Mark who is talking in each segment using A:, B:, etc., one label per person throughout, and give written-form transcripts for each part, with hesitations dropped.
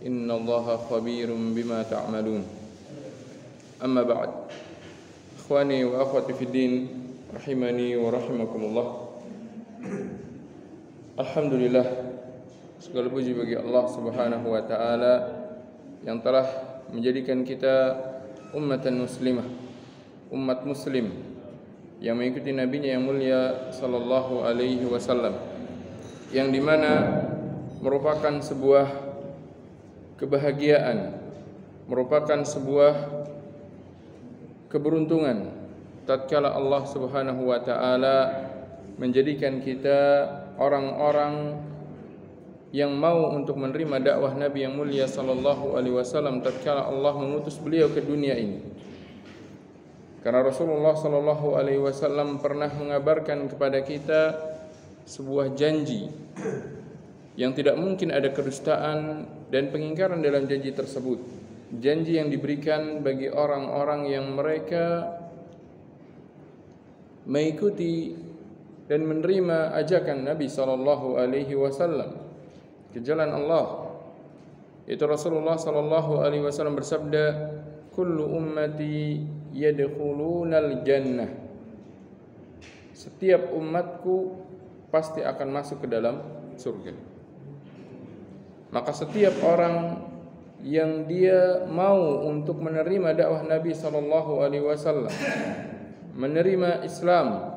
A: innallaha khabirum bima ta'malun. Amma ba'd. Ikhwani wa akhwati fid din, rahimani wa rahimakumullah. Alhamdulillah, segala puji bagi Allah Subhanahu wa taala yang telah menjadikan kita ummatan muslimah, umat muslim yang mengikuti nabinya yang mulia sallallahu alaihi wasallam, yang dimana merupakan sebuah kebahagiaan, merupakan sebuah keberuntungan tatkala Allah Subhanahu wa taala menjadikan kita orang-orang yang mau untuk menerima dakwah Nabi yang mulia sallallahu alaihi wasallam tatkala Allah mengutus beliau ke dunia ini. Karena Rasulullah sallallahu alaihi wasallam pernah mengabarkan kepada kita sebuah janji yang tidak mungkin ada kedustaan dan pengingkaran dalam janji tersebut. Janji yang diberikan bagi orang-orang yang mereka mengikuti dan menerima ajakan Nabi sallallahu alaihi wasallam ke jalan Allah. Itu Rasulullah sallallahu alaihi wasallam bersabda, "Kullu ummati yadkhulunal jannah." Setiap umatku pasti akan masuk ke dalam surga. Maka setiap orang yang dia mau untuk menerima dakwah Nabi sallallahu alaihi wasallam, menerima Islam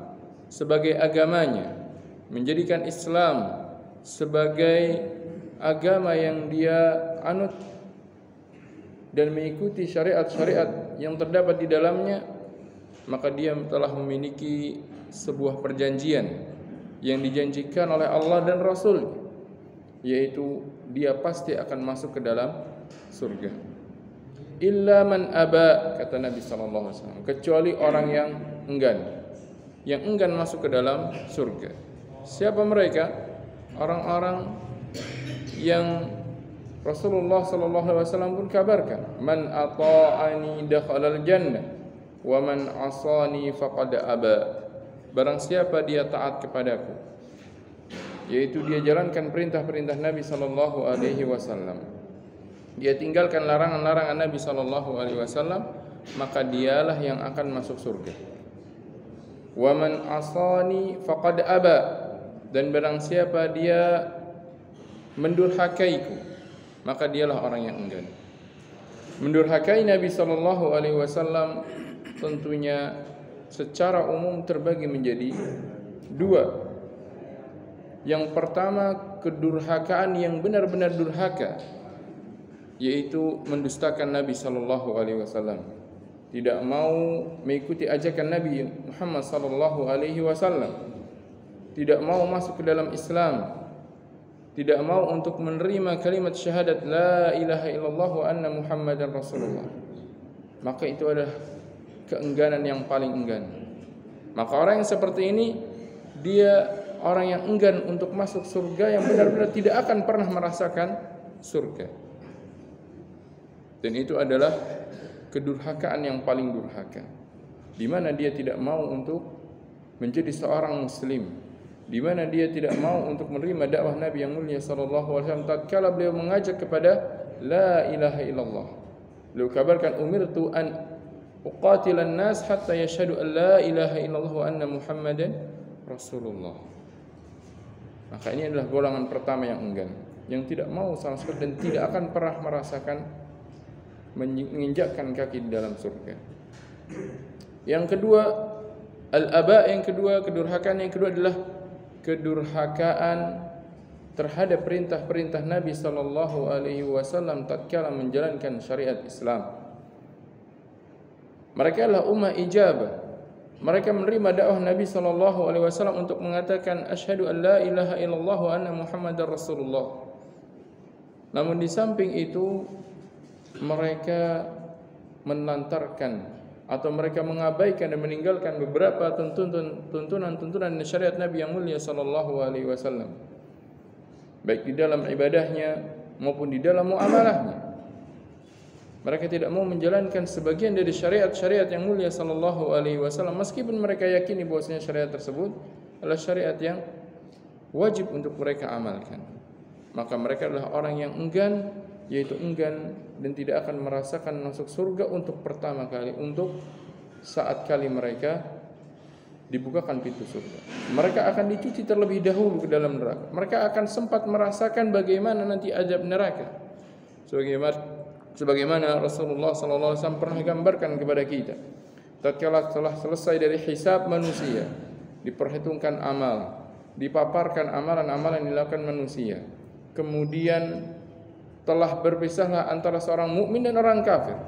A: sebagai agamanya, menjadikan Islam sebagai agama yang dia anut dan mengikuti syariat-syariat yang terdapat di dalamnya, maka dia telah memiliki sebuah perjanjian yang dijanjikan oleh Allah dan Rasul, yaitu dia pasti akan masuk ke dalam surga. Illa man aba, kata Nabi sallallahu alaihi wasallam, kecuali orang yang enggan masuk ke dalam surga. Siapa mereka? Orang-orang yang Rasulullah sallallahu alaihi wasallam pun kabarkan, "Man ata'ani dakhalal jannah wa man 'asani faqad aba." Barang siapa dia taat kepadaku, yaitu dia jalankan perintah-perintah Nabi sallallahu alaihi wasallam, dia tinggalkan larangan-larangan Nabi sallallahu alaihi wasallam, maka dialah yang akan masuk surga. Wa man 'asani faqad aba, dan barang siapa dia mendurhakaiku, maka dialah orang yang enggan. Mendurhakai Nabi sallallahu alaihi wasallam tentunya secara umum terbagi menjadi dua. Yang pertama, kedurhakaan yang benar-benar durhaka, yaitu mendustakan Nabi sallallahu alaihi wasallam, tidak mau mengikuti ajakan Nabi Muhammad sallallahu alaihi wasallam, tidak mau masuk ke dalam Islam, tidak mau untuk menerima kalimat syahadat la ilaha illallah wa anna muhammadan rasulullah. Maka itu adalah keengganan yang paling enggan. Maka orang yang seperti ini, dia orang yang enggan untuk masuk surga, yang benar-benar tidak akan pernah merasakan surga. Dan itu adalah kedurhakaan yang paling durhaka, di mana dia tidak mau untuk menjadi seorang muslim, di mana dia tidak mau untuk menerima dakwah Nabi yang mulia sallallahu alaihi wasallam tatkala beliau mengajak kepada la ilaha illallah. Beliau kabarkan, "Umirtu an uqatilan nas hatta yashhadu an la ilaha illallah wa anna muhammadan rasulullah." Maka ini adalah golongan pertama yang enggan, yang tidak mau sama sekali dan tidak akan pernah merasakan menginjakkan kaki di dalam surga. Yang kedua, al-aba, yang kedua, kedurhakaan yang kedua adalah kedurhakaan terhadap perintah-perintah Nabi sallallahu alaihi wasallam tatkala menjalankan syariat Islam. Mereka adalah ummah ijabah. Mereka menerima dakwah Nabi sallallahu alaihi wasallam untuk mengatakan asyhadu an la ilaha illallah wa anna muhammadar rasulullah. Namun di samping itu mereka melantarkan atau mereka mengabaikan dan meninggalkan beberapa tuntunan syariat Nabi yang mulia sallallahu alaihi wasallam, baik di dalam ibadahnya maupun di dalam muamalahnya. Mereka tidak mau menjalankan sebagian dari syariat-syariat yang mulia sallallahu alaihi wasallam, meskipun mereka yakini bahwasanya syariat tersebut adalah syariat yang wajib untuk mereka amalkan. Maka mereka adalah orang yang enggan yaitu enggan dan tidak akan merasakan masuk surga untuk pertama kali, untuk saat kali mereka dibukakan pintu surga. Mereka akan dicuci terlebih dahulu ke dalam neraka. Mereka akan sempat merasakan bagaimana nanti azab neraka. Sebagaimana Rasulullah SAW pernah gambarkan kepada kita. Tatkala telah selesai dari hisab manusia, diperhitungkan amal, dipaparkan amalan-amalan yang dilakukan manusia. Kemudian telah berpisahlah antara seorang mukmin dan orang kafir.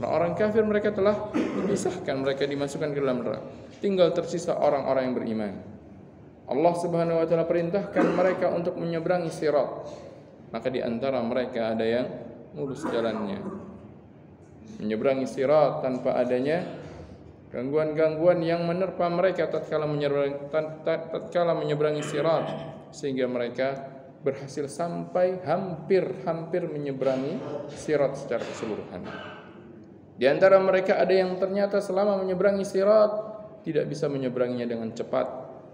A: Orang-orang kafir mereka telah dipisahkan, mereka dimasukkan ke dalam neraka. Tinggal tersisa orang-orang yang beriman. Allah Subhanahu wa taala perintahkan mereka untuk menyeberangi sirat. Maka di antara mereka ada yang mulus jalannya, menyeberangi sirat tanpa adanya gangguan-gangguan yang menerpa mereka tatkala menyeberangi sirat, sehingga mereka berhasil sampai hampir menyeberangi sirat secara keseluruhan. Di antara mereka ada yang ternyata selama menyeberangi sirat tidak bisa menyeberanginya dengan cepat.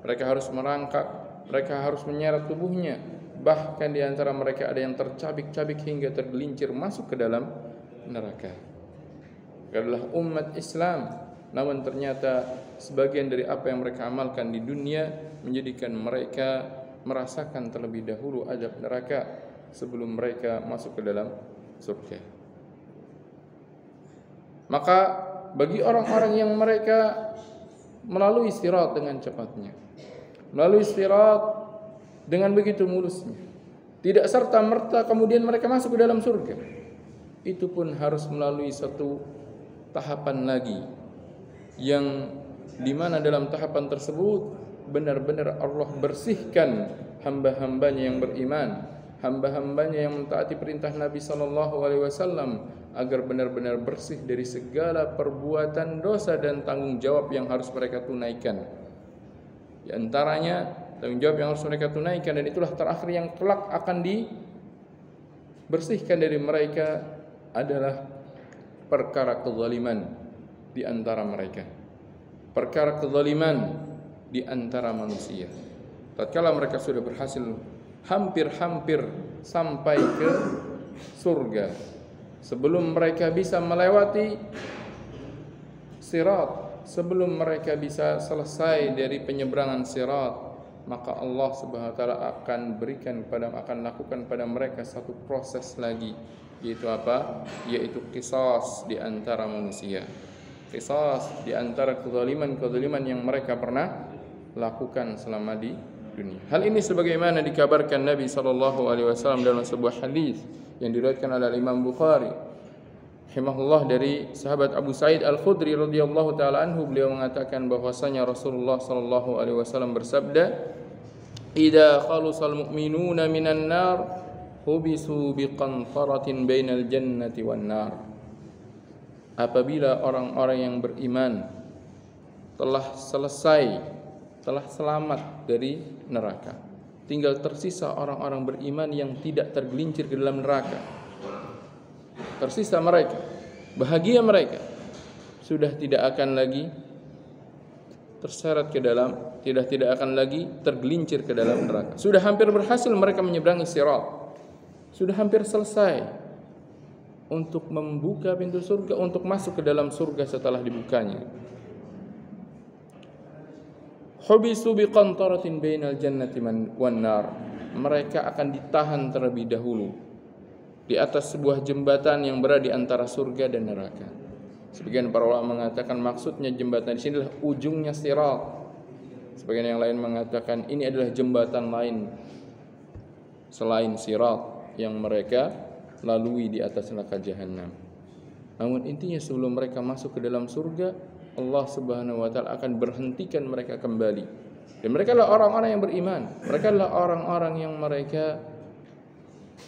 A: Mereka harus merangkak, mereka harus menyeret tubuhnya. Bahkan di antara mereka ada yang tercabik-cabik hingga tergelincir masuk ke dalam neraka. Mereka adalah umat Islam, namun ternyata sebagian dari apa yang mereka amalkan di dunia menjadikan mereka merasakan terlebih dahulu azab neraka sebelum mereka masuk ke dalam surga. Maka bagi orang-orang yang mereka melalui sirat dengan cepatnya, melalui sirat dengan begitu mulusnya, tidak serta-merta kemudian mereka masuk ke dalam surga, itu pun harus melalui satu tahapan lagi, yang dimana dalam tahapan tersebut benar-benar Allah bersihkan hamba-hambanya yang beriman, hamba-hambanya yang mentaati perintah Nabi SAW, agar benar-benar bersih dari segala perbuatan dosa dan tanggung jawab yang harus mereka tunaikan. Di antaranya tanggung jawab yang harus mereka tunaikan, dan itulah terakhir yang kelak akan dibersihkan dari mereka, adalah perkara kezaliman di antara mereka, perkara kezaliman di antara manusia. Tatkala mereka sudah berhasil hampir sampai ke surga, sebelum mereka bisa melewati sirat, sebelum mereka bisa selesai dari penyeberangan sirat, maka Allah Subhanahu wa taala akan lakukan pada mereka satu proses lagi, yaitu apa? Yaitu qisas di antara manusia. Qisas di antara kezaliman yang mereka pernah lakukan selama di dunia. Hal ini sebagaimana dikabarkan Nabi SAW dalam sebuah hadis yang diriwayatkan oleh Imam Bukhari rahimahullah dari sahabat Abu Sa'id Al-Khudri radhiyallahu taala anhu. Beliau mengatakan bahwasanya Rasulullah sallallahu alaihi wasallam bersabda, "Idza khalusal mu'minuna minan nar hubisu biqantaratin bainal jannati wan nar." Apabila orang-orang yang beriman telah selamat dari neraka, tinggal tersisa orang-orang beriman yang tidak tergelincir ke dalam neraka. Tersisa mereka, bahagia mereka, sudah tidak akan lagi terseret ke dalam, tidak akan lagi tergelincir ke dalam neraka. Sudah hampir berhasil mereka menyeberangi sirat, sudah hampir selesai untuk membuka pintu surga, untuk masuk ke dalam surga setelah dibukanya. Hubisu biqantaratin bainal jannati wan nar. Mereka akan ditahan terlebih dahulu di atas sebuah jembatan yang berada di antara surga dan neraka. Sebagian para ulama mengatakan maksudnya jembatan di sini adalah ujungnya sirat. Sebagian yang lain mengatakan ini adalah jembatan lain selain sirat yang mereka lalui di atas neraka jahanam. Namun intinya sebelum mereka masuk ke dalam surga, Allah Subhanahu wa taala akan berhentikan mereka kembali. Dan mereka adalah orang-orang yang beriman. Mereka adalah orang-orang yang mereka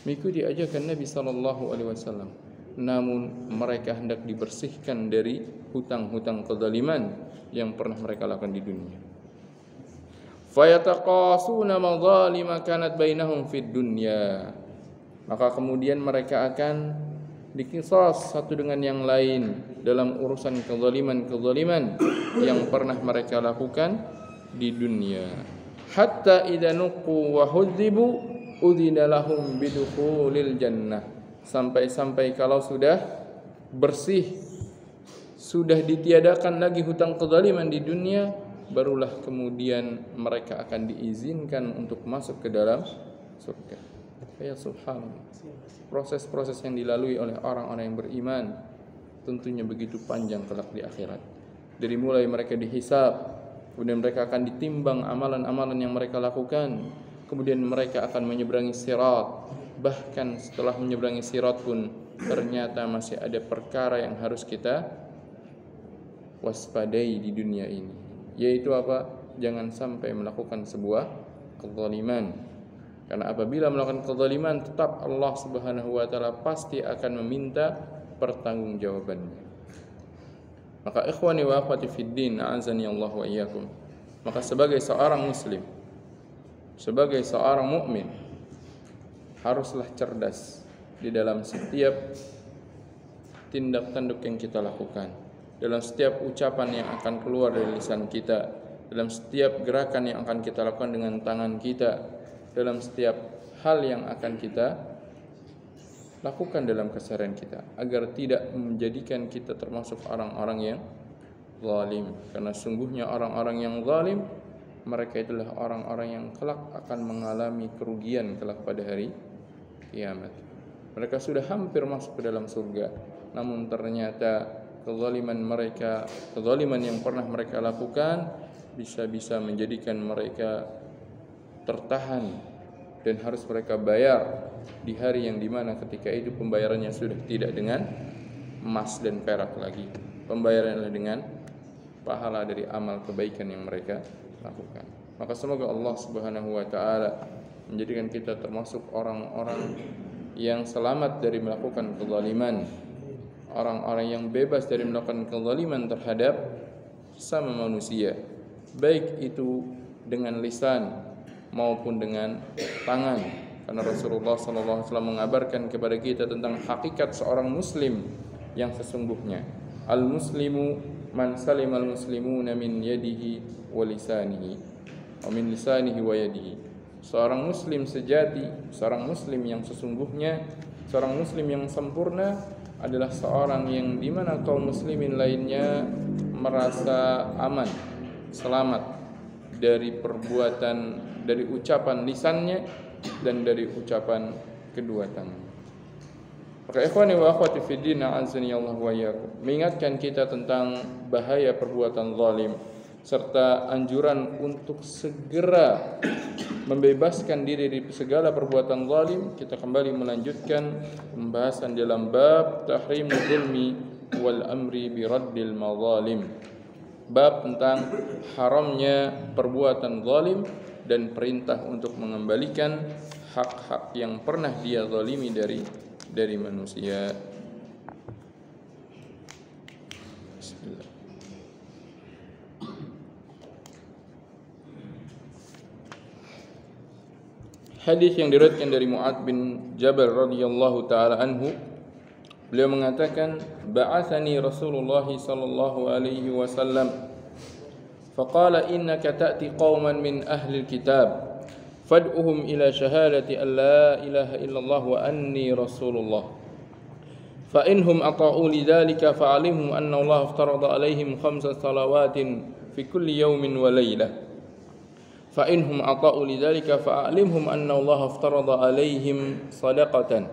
A: mengikuti ajakan Nabi sallallahu alaihi wasallam. Namun mereka hendak dibersihkan dari hutang-hutang kezaliman yang pernah mereka lakukan di dunia. Fayataqasuna madhalima kanat bainahum fid dunya. Maka kemudian mereka akan dikisas satu dengan yang lain dalam urusan kezaliman yang pernah mereka lakukan di dunia. Hatta idza nuqu wa hudzibu udzina lahum bidukhulil jannah, sampai-sampai kalau sudah bersih, sudah ditiadakan lagi hutang kezaliman di dunia, barulah kemudian mereka akan diizinkan untuk masuk ke dalam surga. Ya subhanallah, proses-proses yang dilalui oleh orang-orang yang beriman tentunya begitu panjang kelak di akhirat. Dari mulai mereka dihisab, kemudian mereka akan ditimbang amalan-amalan yang mereka lakukan, kemudian mereka akan menyeberangi sirat. Bahkan setelah menyeberangi sirat pun ternyata masih ada perkara yang harus kita waspadai di dunia ini, yaitu apa? Jangan sampai melakukan sebuah kezaliman. Karena apabila melakukan kezaliman, tetap Allah Subhanahu wa taala pasti akan meminta pertanggungjawabannya. Maka ikhwani wa akhwati fid din, a'azani Allah wa iyyakum, maka sebagai seorang muslim, sebagai seorang mukmin, haruslah cerdas di dalam setiap tindak tanduk yang kita lakukan, dalam setiap ucapan yang akan keluar dari lisan kita, dalam setiap gerakan yang akan kita lakukan dengan tangan kita, dalam setiap hal yang akan kita lakukan dalam keseharian kita, agar tidak menjadikan kita termasuk orang-orang yang zalim. Karena sungguhnya orang-orang yang zalim, mereka itulah orang-orang yang kelak akan mengalami kerugian kelak pada hari kiamat. Mereka sudah hampir masuk ke dalam surga, namun ternyata kezaliman mereka, kezaliman yang pernah mereka lakukan, bisa-bisa menjadikan mereka tertahan dan harus mereka bayar di hari yang dimana ketika itu pembayarannya sudah tidak dengan emas dan perak lagi, pembayarannya dengan pahala dari amal kebaikan yang mereka lakukan. Maka semoga Allah Subhanahu wa taala menjadikan kita termasuk orang-orang yang selamat dari melakukan kezaliman, orang-orang yang bebas dari melakukan kezaliman terhadap sesama manusia, baik itu dengan lisan maupun dengan tangan. Karena Rasulullah SAW mengabarkan kepada kita tentang hakikat seorang muslim yang sesungguhnya. Al-muslimu man salimal muslimuna min yadihi wa lisanihi wa min lisanihi wa yadihi. Seorang muslim sejati, seorang muslim yang sesungguhnya, seorang muslim yang sempurna adalah seorang yang dimana kaum muslimin lainnya merasa aman, selamat dari perbuatan, dari ucapan lisannya dan dari ucapan kedua tangan. Maka ikhwani wa akhwati fid din, a'azzani Allah wa iyyakum, mengingatkan kita tentang bahaya perbuatan zalim serta anjuran untuk segera membebaskan diri dari segala perbuatan zalim. Kita kembali melanjutkan pembahasan dalam bab tahrim zulmi wal amri bi raddil mazalim, bab tentang haramnya perbuatan zalim dan perintah untuk mengembalikan hak-hak yang pernah dia zalimi dari manusia. Bismillah. Hadis yang diriwayatkan dari Mu'adz bin Jabal radhiyallahu taala anhu, beliau mengatakan, ba'athani Rasulullah sallallahu alaihi wasallam faqala innaka ta'ti qauman min ahli alkitab fad'uhum ila syahadati an la ilaha illallah wa anni rasulullah fa inhum ata'u lidzalika fa'alimhum anna Allah aftarada alaihim khamsa salawatin fi kulli yawmin wa laylah fa inhum ata'u lidzalika fa'alimhum anna Allah aftarada alaihim sadaqatan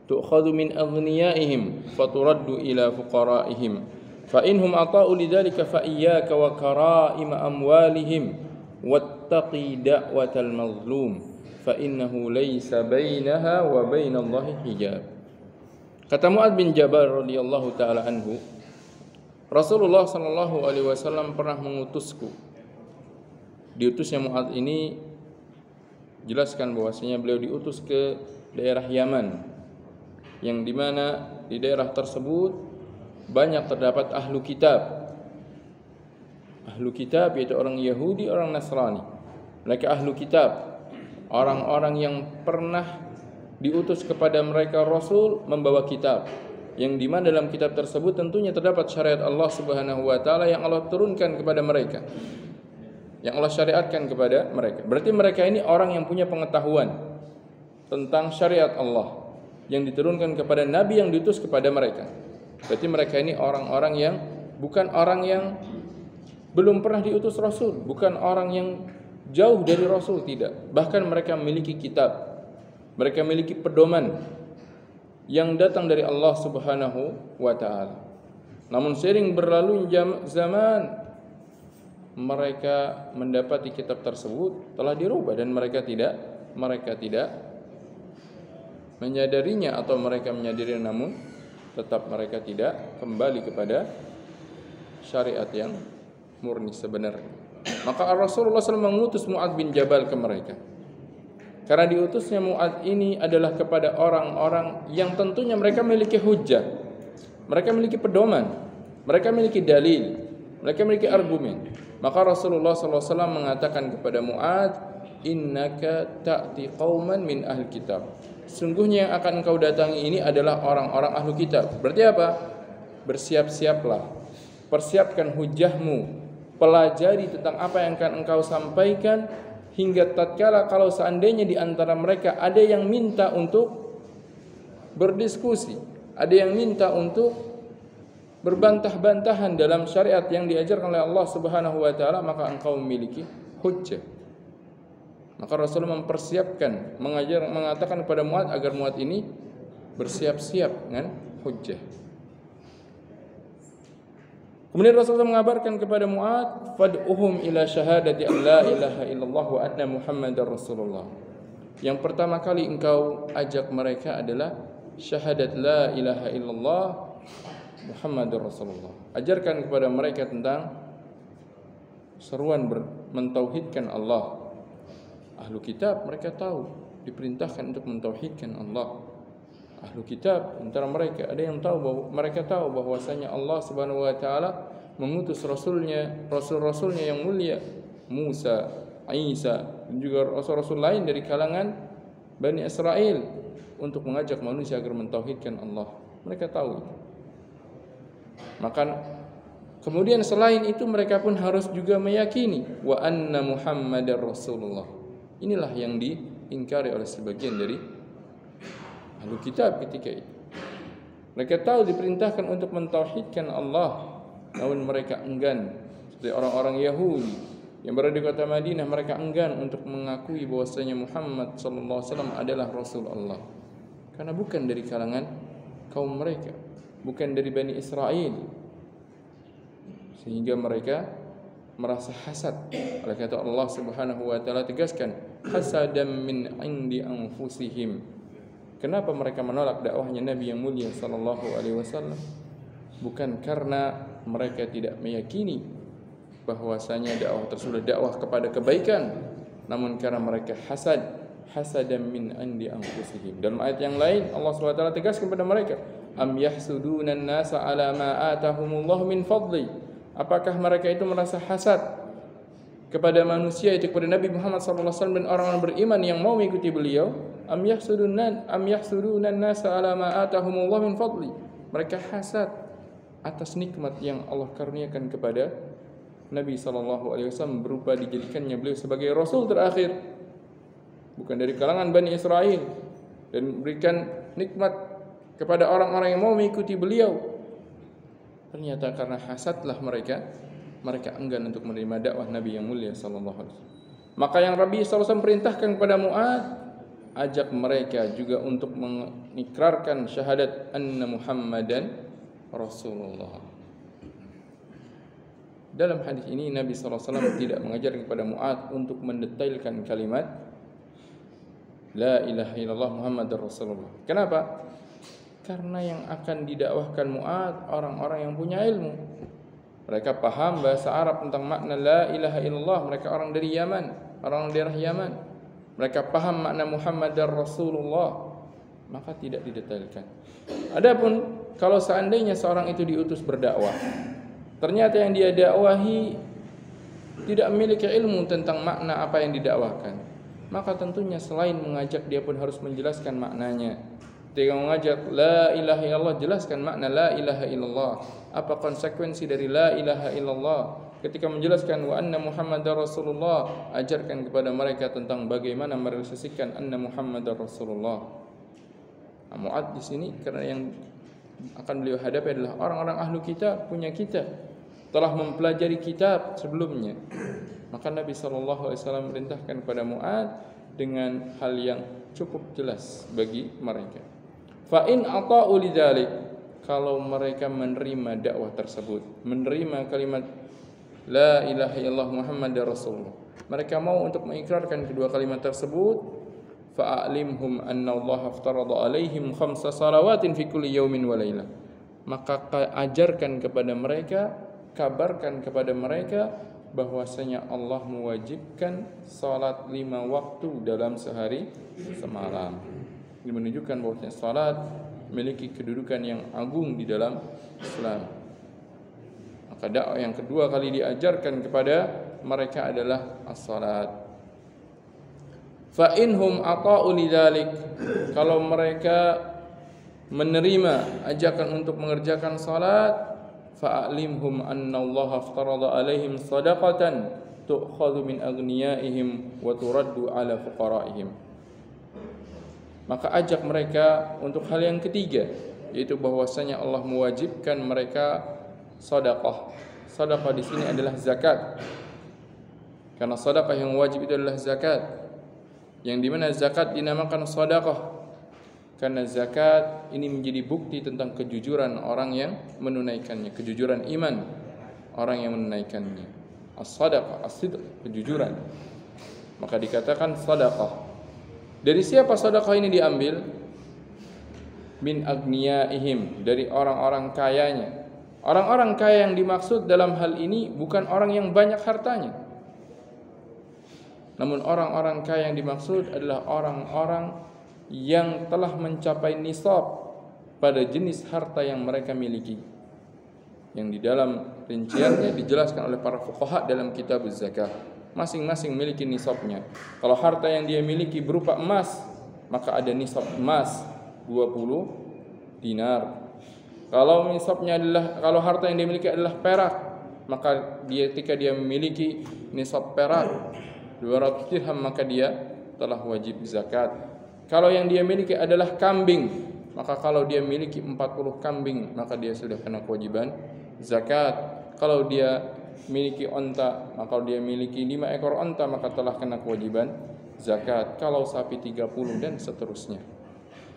A: tu'khadhu min aghniyaihim faturaddu ila fuqaraihim fa inhum ata'u lidzalika fa iyyaka wa kara'im amwalihim wattaqi da'watal mazlum fa innahu laysa bainaha wa bainallahi hijab. Kata Mu'adz bin Jabal radhiyallahu taala anhu, Rasulullah sallallahu alaihi wasallam pernah mengutusku. Diutusnya Mu'adz ini jelaskan bahwasanya beliau diutus ke daerah Yaman, yang dimana di daerah tersebut banyak terdapat ahlu kitab. Ahlu kitab yaitu orang Yahudi, orang Nasrani. Mereka ahlu kitab, orang-orang yang pernah diutus kepada mereka Rasul membawa kitab, yang dimana dalam kitab tersebut tentunya terdapat syariat Allah Subhanahu wa taala yang Allah turunkan kepada mereka, yang Allah syariatkan kepada mereka. Berarti mereka ini orang yang punya pengetahuan, tentang syariat Allah yang diturunkan kepada nabi yang diutus kepada mereka. Berarti mereka ini orang-orang yang bukan orang yang belum pernah diutus Rasul, bukan orang yang jauh dari Rasul, tidak. Bahkan mereka memiliki kitab, mereka memiliki pedoman yang datang dari Allah Subhanahu wa ta'ala. Namun sering berlalu zaman, mereka mendapati kitab tersebut telah dirubah dan mereka tidak menyadarinya, atau mereka menyadarinya namun tetap mereka tidak kembali kepada syariat yang murni sebenarnya. Maka Rasulullah SAW mengutus Mu'adz bin Jabal ke mereka. Karena diutusnya Mu'adz ini adalah kepada orang-orang yang tentunya mereka memiliki hujjah, mereka memiliki pedoman, mereka memiliki dalil, mereka memiliki argumen. Maka Rasulullah SAW mengatakan kepada Mu'adz, innaka ta'ti qauman min ahli kitab. Sungguhnya yang akan engkau datangi ini adalah orang-orang ahli kitab. Berarti apa? Bersiap-siaplah, persiapkan hujahmu, pelajari tentang apa yang akan engkau sampaikan, hingga tatkala kalau seandainya di antara mereka ada yang minta untuk berdiskusi, ada yang minta untuk berbantah-bantahan dalam syariat yang diajarkan oleh Allah Subhanahu wa taala, maka engkau memiliki hujjah. Maka Rasulullah mempersiapkan, mengatakan kepada Mu'adz agar Mu'adz ini bersiap-siap dengan hujjah. Kemudian Rasulullah mengabarkan kepada Mu'adz, fad'uhum ila syahadati an la ilaha illallah wa anna Muhammadar Rasulullah. Yang pertama kali engkau ajak mereka adalah syahadat la ilaha illallah Muhammadur Rasulullah. Ajarkan kepada mereka tentang seruan mentauhidkan Allah. Ahlu kitab mereka tahu diperintahkan untuk mentauhidkan Allah. Ahlu kitab antara mereka ada yang tahu mereka tahu bahwasanya Allah Subhanahu wa taala mengutus rasul-rasulnya yang mulia, Musa, Isa, dan juga rasul-rasul lain dari kalangan Bani Israel untuk mengajak manusia agar mentauhidkan Allah. Mereka tahu itu. Maka kemudian selain itu mereka pun harus juga meyakini wa anna Muhammadar Rasulullah. Inilah yang diingkari oleh sebagian dari ahli kitab ketika itu. Mereka tahu diperintahkan untuk mentauhidkan Allah, namun mereka enggan. Seperti orang-orang Yahudi yang berada di kota Madinah, mereka enggan untuk mengakui bahwasanya Muhammad sallallahu alaihi wasallam adalah Rasul Allah. Karena bukan dari kalangan kaum mereka, bukan dari Bani Israel. Sehingga mereka merasa hasad. Oleh kata Allah Subhanahu wa taala tegaskan, hasadam min indi anfusihim. Kenapa mereka menolak dakwahnya Nabi yang mulia sallallahu alaihi wasallam? Bukan karena mereka tidak meyakini bahwasanya dakwah tersebut dakwah kepada kebaikan, namun karena mereka hasadam min indi anfusihim. Dalam ayat yang lain Allah Subhanahu wa taala tegaskan kepada mereka, am yahsuduna an-nasa ala ma atahumullahu min fadli. Apakah mereka itu merasa hasad kepada manusia, itu kepada Nabi Muhammad SAW dan orang-orang beriman yang mau mengikuti beliau? Am yahsuduna an-nasa ala ma atahumullah min fadli. Mereka hasad atas nikmat yang Allah karuniakan kepada Nabi SAW berupa dijadikannya beliau sebagai Rasul terakhir, bukan dari kalangan Bani Israel, dan berikan nikmat kepada orang-orang yang mau mengikuti beliau. Ternyata karena hasadlah mereka enggan untuk menerima dakwah Nabi yang mulia sallallahu alaihi wasallam. Maka yang Nabi sallallahu alaihi wasallam perintahkan kepada Mu'adz, ajak mereka juga untuk mengikrarkan syahadat anna Muhammadan Rasulullah. Dalam hadis ini Nabi sallallahu alaihi wasallam tidak mengajarkan kepada Mu'adz untuk mendetailkan kalimat la ilaha illallah Muhammadar Rasulullah. Kenapa? Karena yang akan didakwahkan Mu'adz orang-orang yang punya ilmu. Mereka paham bahasa Arab tentang makna la ilaha illallah. Mereka orang dari Yaman, orang daerah Yaman. Mereka paham makna Muhammadar Rasulullah. Maka tidak didetailkan. Adapun kalau seandainya seorang itu diutus berdakwah, ternyata yang dia dakwahi tidak memiliki ilmu tentang makna apa yang didakwahkan, maka tentunya selain mengajak, dia pun harus menjelaskan maknanya. Ketika mengajak la ilaha illallah, jelaskan makna la ilaha illallah. Apa konsekuensi dari la ilaha illallah? ketika menjelaskan wa anna Muhammadar Rasulullah, ajarkan kepada mereka tentang bagaimana merealisasikan anna Muhammadar Rasulullah. Mu'adz di sini karena yang akan beliau hadapi adalah orang-orang ahlu kitab, punya kitab, telah mempelajari kitab sebelumnya. Maka Nabi SAW merintahkan kepada Mu'adz dengan hal yang cukup jelas bagi mereka. Fa in ata'u lidzalik, kalau mereka menerima dakwah tersebut, menerima kalimat la ilaha illallah Muhammadar Rasulullah, mereka mau untuk mengikrarkan kedua kalimat tersebut, fa'alimhum anna Allah aftarada alaihim khamsa salawatin fi kulli yaumin wa lailah, maka ajarkan kepada mereka, kabarkan kepada mereka bahwasanya Allah mewajibkan salat 5 waktu dalam sehari semalam. Ini menunjukkan bahwasanya salat memiliki kedudukan yang agung di dalam Islam. Maka dakwah yang kedua kali diajarkan kepada mereka adalah as-salat. Fa inhum ata'u lidzalik, kalau mereka menerima ajakan untuk mengerjakan salat, fa'alimhum anna Allah aftarada alaihim sadaqatan tu'khadhu min aghniyaihim wa turaddu ala fuqaraihim. Maka ajak mereka untuk hal yang ketiga, yaitu bahwasanya Allah mewajibkan mereka sedekah. Sedekah di sini adalah zakat. Karena sedekah yang wajib itu adalah zakat. Yang di mana zakat dinamakan sedekah karena zakat ini menjadi bukti tentang kejujuran orang yang menunaikannya, kejujuran iman orang yang menunaikannya. As-sadaqah, as-sidq, kejujuran. Maka dikatakan sedekah. Dari siapa sedekah ini diambil? Min agniyaihim, dari orang-orang kayanya. Orang-orang kaya yang dimaksud dalam hal ini bukan orang yang banyak hartanya. Namun orang-orang kaya yang dimaksud adalah orang-orang yang telah mencapai nisab pada jenis harta yang mereka miliki. Yang di dalam rinciannya dijelaskan oleh para fuqaha dalam kitab zakat. Masing-masing memiliki nisabnya. Kalau harta yang dia miliki berupa emas, maka ada nisab emas 20 dinar. Kalau nisabnya adalah, kalau harta yang dia miliki adalah perak, maka dia ketika dia memiliki nisab perak 200 dirham, maka dia telah wajib zakat. Kalau yang dia miliki adalah kambing, maka kalau dia miliki 40 kambing, maka dia sudah kena kewajiban zakat. Kalau dia miliki onta, maka kalau dia miliki 5 ekor onta, maka telah kena kewajiban zakat. Kalau sapi 30 dan seterusnya.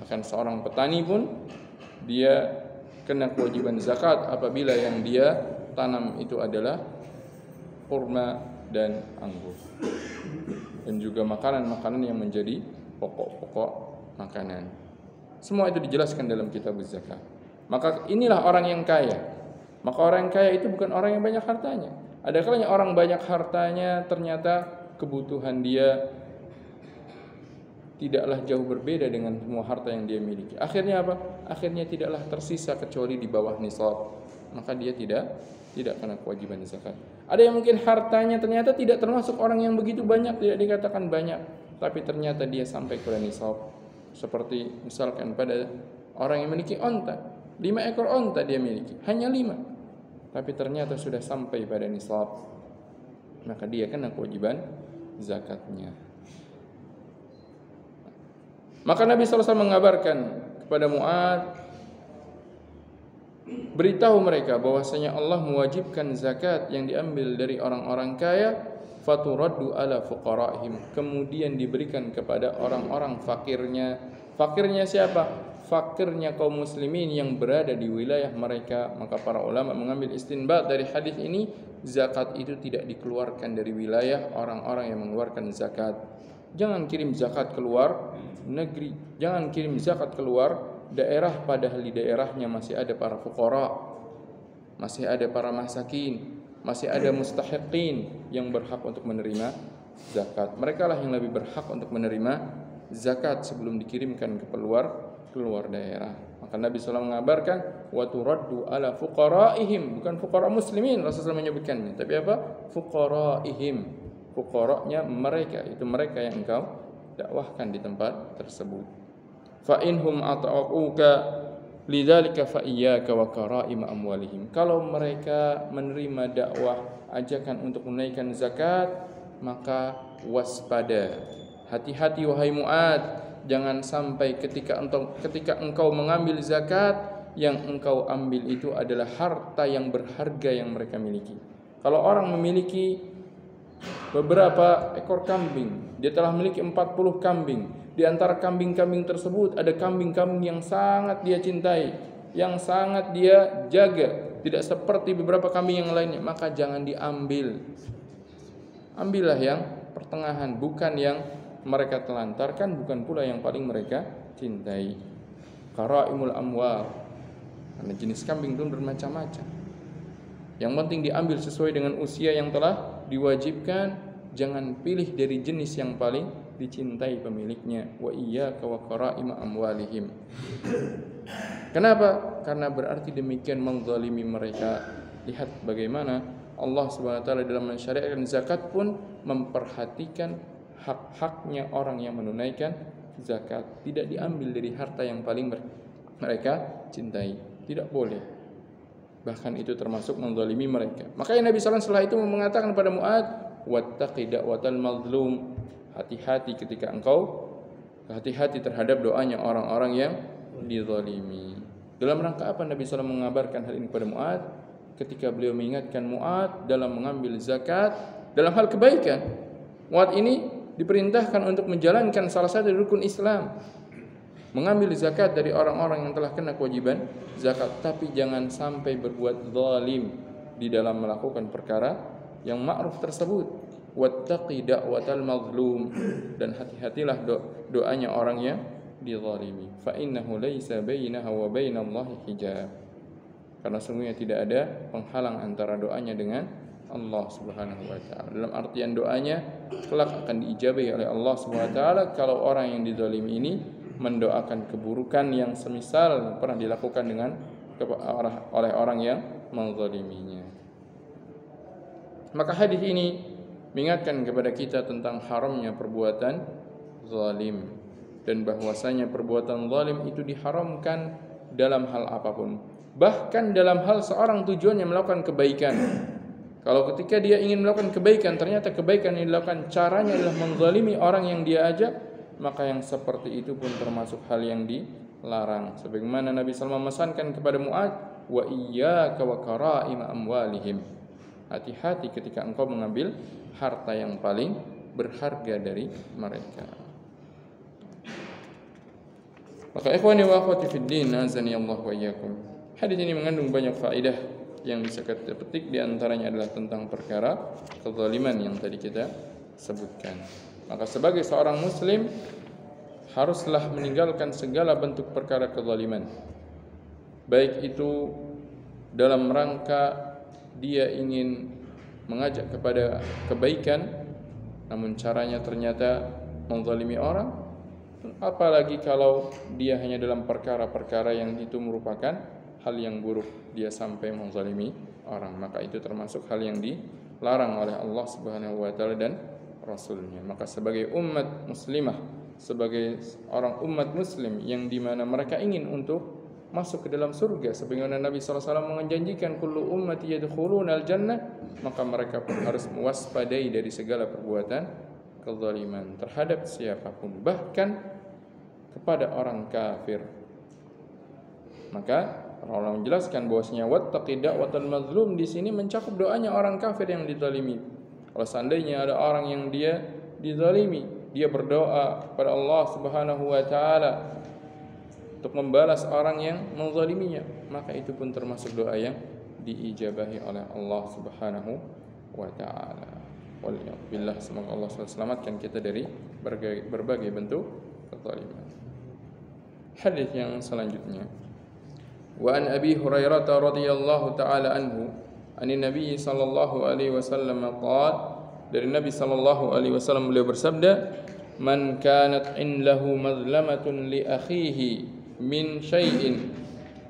A: Bahkan seorang petani pun dia kena kewajiban zakat apabila yang dia tanam itu adalah kurma dan anggur. Dan juga makanan-makanan yang menjadi pokok-pokok makanan. Semua itu dijelaskan dalam kitab zakat. Maka inilah orang yang kaya. Maka orang yang kaya itu bukan orang yang banyak hartanya. Ada kalanya orang banyak hartanya ternyata kebutuhan dia tidaklah jauh berbeda dengan semua harta yang dia miliki. Akhirnya apa? Akhirnya tidaklah tersisa kecuali di bawah nisab. Maka dia tidak kena kewajiban zakat. Ada yang mungkin hartanya ternyata tidak termasuk orang yang begitu banyak, tidak dikatakan banyak, tapi ternyata dia sampai ke nisab. Seperti misalkan pada orang yang memiliki onta, 5 ekor onta dia miliki, hanya 5, tapi ternyata sudah sampai pada nisab, maka dia kena kewajiban zakatnya. Maka Nabi SAW mengabarkan kepada Mu'adz, beritahu mereka bahwasanya Allah mewajibkan zakat yang diambil dari orang-orang kaya, faturaddu ala fuqaraihim, kemudian diberikan kepada orang-orang fakirnya. Fakirnya siapa? Fakirnya kaum muslimin yang berada di wilayah mereka. Maka para ulama mengambil istinbat dari hadis ini, zakat itu tidak dikeluarkan dari wilayah orang-orang yang mengeluarkan zakat. Jangan kirim zakat keluar negeri, jangan kirim zakat keluar daerah, padahal di daerahnya masih ada para fuqara, masih ada para masakin, masih ada mustahiqin yang berhak untuk menerima zakat. Mereka lah yang lebih berhak untuk menerima zakat sebelum dikirimkan ke keluar daerah. Maka Nabi SAW mengabarkan wa turaddu ala fuqaraihim, bukan fuqara muslimin Rasulullah menyebutkannya, tapi apa? Fuqaraihim, fuqaranya mereka, itu mereka yang engkau dakwahkan di tempat tersebut. Fa inhum ata'uka, Lidzalika fa iyyaka wa karaim amwalihim. Kalau mereka menerima dakwah ajakan untuk menunaikan zakat, maka waspada. Hati-hati wahai Mu'adz, jangan sampai ketika engkau mengambil zakat, yang engkau ambil itu adalah harta yang berharga yang mereka miliki. Kalau orang memiliki beberapa ekor kambing, dia telah memiliki 40 kambing. Di antara kambing-kambing tersebut ada kambing-kambing yang sangat dia cintai, yang sangat dia jaga, tidak seperti beberapa kambing yang lainnya, maka jangan diambil. Ambillah yang pertengahan, bukan yang mereka telantarkan, bukan pula yang paling mereka cintai. Karaimul amwal, karena jenis kambing itu bermacam-macam. Yang penting diambil sesuai dengan usia yang telah diwajibkan. Jangan pilih dari jenis yang paling dicintai pemiliknya. Wa iyyaka wa karaim amwalihim. Kenapa? Karena berarti demikian menzalimi mereka. Lihat bagaimana Allah Subhanahu wa taala dalam mensyariatkan zakat pun memperhatikan hak-haknya orang yang menunaikan zakat. Tidak diambil dari harta yang paling mereka cintai. Tidak boleh. Bahkan itu termasuk menzalimi mereka. Makanya Nabi SAW setelah itu mengatakan kepada Mu'adz, wattaqi da'watal mazlum. Hati-hati ketika engkau hati-hati terhadap doanya orang-orang yang dizalimi. Dalam rangka apa Nabi SAW mengabarkan hal ini kepada Mu'adz? Ketika beliau mengingatkan Mu'adz dalam mengambil zakat dalam hal kebaikan. Mu'adz ini diperintahkan untuk menjalankan salah satu rukun Islam, mengambil zakat dari orang-orang yang telah kena kewajiban zakat, tapi jangan sampai berbuat zalim di dalam melakukan perkara yang ma'ruf tersebut. Wattaqi da'watal mazlum, dan hati-hatilah doanya orang yang dizalimi. Fa innahu laisa bainaha wa bainallahi hijab. Karena sesungguhnya tidak ada penghalang antara doanya dengan Allah Subhanahu wa taala. Dalam artian doanya kelak akan diijabahi oleh Allah Subhanahu wa taala kalau orang yang dizalimi ini mendoakan keburukan yang semisal pernah dilakukan dengan oleh orang yang menzaliminya. Maka hadis ini mengingatkan kepada kita tentang haramnya perbuatan zalim, dan bahwasanya perbuatan zalim itu diharamkan dalam hal apapun. Bahkan dalam hal seorang tujuannya melakukan kebaikan. Kalau ketika dia ingin melakukan kebaikan, ternyata kebaikan yang dilakukan caranya adalah menzalimi orang yang dia ajak, maka yang seperti itu pun termasuk hal yang dilarang. Sebagaimana Nabi SAW memesankan kepada Mu'adz, wa iyyaka wa karaim amwalihim. Hati-hati ketika engkau mengambil harta yang paling berharga dari mereka. Maka ikhwani wa akhwati fid din, azani Allah wa iyyakum. Hadis ini mengandung banyak faedah yang bisa kita petik, di antaranya adalah tentang perkara kezaliman yang tadi kita sebutkan. Maka sebagai seorang muslim haruslah meninggalkan segala bentuk perkara kezaliman, baik itu dalam rangka dia ingin mengajak kepada kebaikan namun caranya ternyata menzalimi orang, apalagi kalau dia hanya dalam perkara-perkara yang itu merupakan hal yang buruk, dia sampai menzalimi orang, maka itu termasuk hal yang dilarang oleh Allah Subhanahu wa taala dan Rasulnya. Maka sebagai umat muslimah, sebagai orang umat muslim yang dimana mereka ingin untuk masuk ke dalam surga, sebagaimana Nabi SAW menjanjikan kullu ummati yadkhuluna al-jannah, maka mereka pun harus mewaspadai dari segala perbuatan kezaliman terhadap siapapun, bahkan kepada orang kafir. Maka Allah menjelaskan bahwasanya wattaqi da'watal mazlum di sini mencakup doanya orang kafir yang dizalimi. Kalau seandainya ada orang yang dia dizalimi, dia berdoa kepada Allah Subhanahu wa taala untuk membalas orang yang menzaliminya, maka itu pun termasuk doa yang diijabahi oleh Allah Subhanahu wa taala. Walhamdulillah, semoga Allah selamatkan kita dari berbagai bentuk kezaliman. Hadis yang selanjutnya, wa an Abi Hurairah radhiyallahu taala anhu, ani Nabi sallallahu alaihi wasallam qala, dari Nabi sallallahu alaihi wasallam beliau bersabda, man kanat indahu mazlamatun li akhihi min syai'in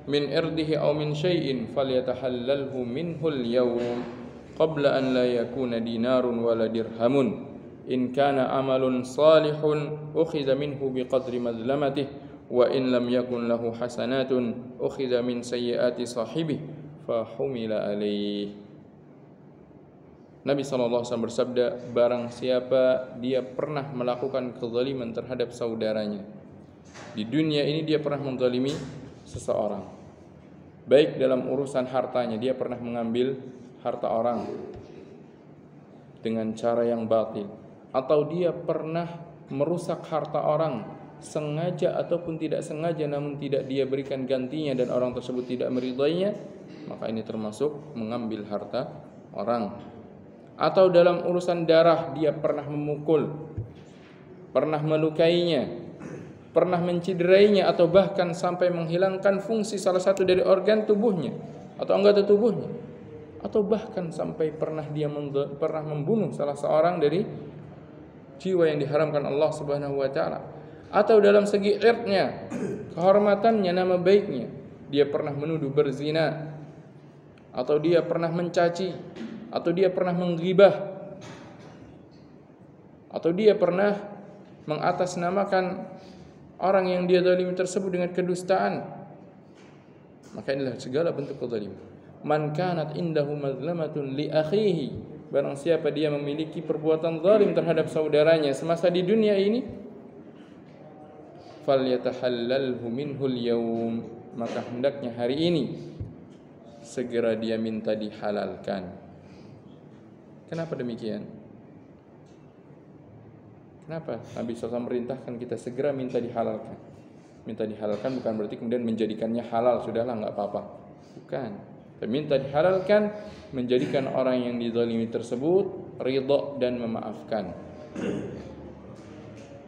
A: min irdihi aw min syai'in falyatahallalhu minhu al-yawm qabla an la yakuna dinarun wala dirhamun in kana amalun salihun ukhidha minhu biqadri mazlamatihi wa in lam yakun lahu hasanatun ukhidha min sayyiati sahibihi fa humila alaih. Nabi SAW bersabda, barang siapa dia pernah melakukan kezaliman terhadap saudaranya, di dunia ini dia pernah menzalimi seseorang, baik dalam urusan hartanya, dia pernah mengambil harta orang dengan cara yang batil, atau dia pernah merusak harta orang sengaja ataupun tidak sengaja, namun tidak dia berikan gantinya dan orang tersebut tidak meridainya, maka ini termasuk mengambil harta orang. Atau dalam urusan darah, dia pernah memukul, pernah melukainya, pernah menciderainya, atau bahkan sampai menghilangkan fungsi salah satu dari organ tubuhnya atau anggota tubuhnya, atau bahkan sampai pernah membunuh salah seorang dari jiwa yang diharamkan Allah Subhanahu wa taala. Atau dalam segi irdnya, kehormatannya, nama baiknya, dia pernah menuduh berzina, atau dia pernah mencaci, atau dia pernah menggibah, atau dia pernah mengatasnamakan orang yang dia zalimi tersebut dengan kedustaan, maka inilah segala bentuk kezaliman. Man kanat indahu mazlamatun li akhihi, barang siapa dia memiliki perbuatan zalim terhadap saudaranya semasa di dunia ini, falyatahallalhu minhul yaum, maka hendaknya hari ini segera dia minta dihalalkan. Kenapa demikian? Kenapa Nabi SAW merintahkan kita segera minta dihalalkan? Minta dihalalkan bukan berarti kemudian menjadikannya halal, sudahlah nggak apa-apa. Bukan. Minta dihalalkan, menjadikan orang yang dizalimi tersebut ridha dan memaafkan.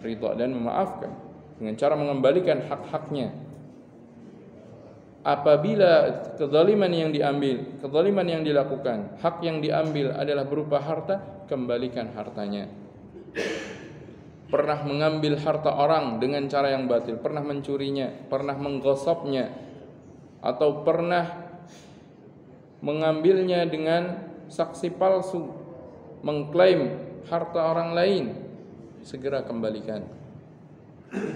A: Ridha dan memaafkan dengan cara mengembalikan hak-haknya. Apabila kezaliman yang diambil, kezaliman yang dilakukan, hak yang diambil adalah berupa harta, kembalikan hartanya. Pernah mengambil harta orang dengan cara yang batil, pernah mencurinya, pernah menggosopnya, atau pernah mengambilnya dengan saksi palsu, mengklaim harta orang lain, segera kembalikan.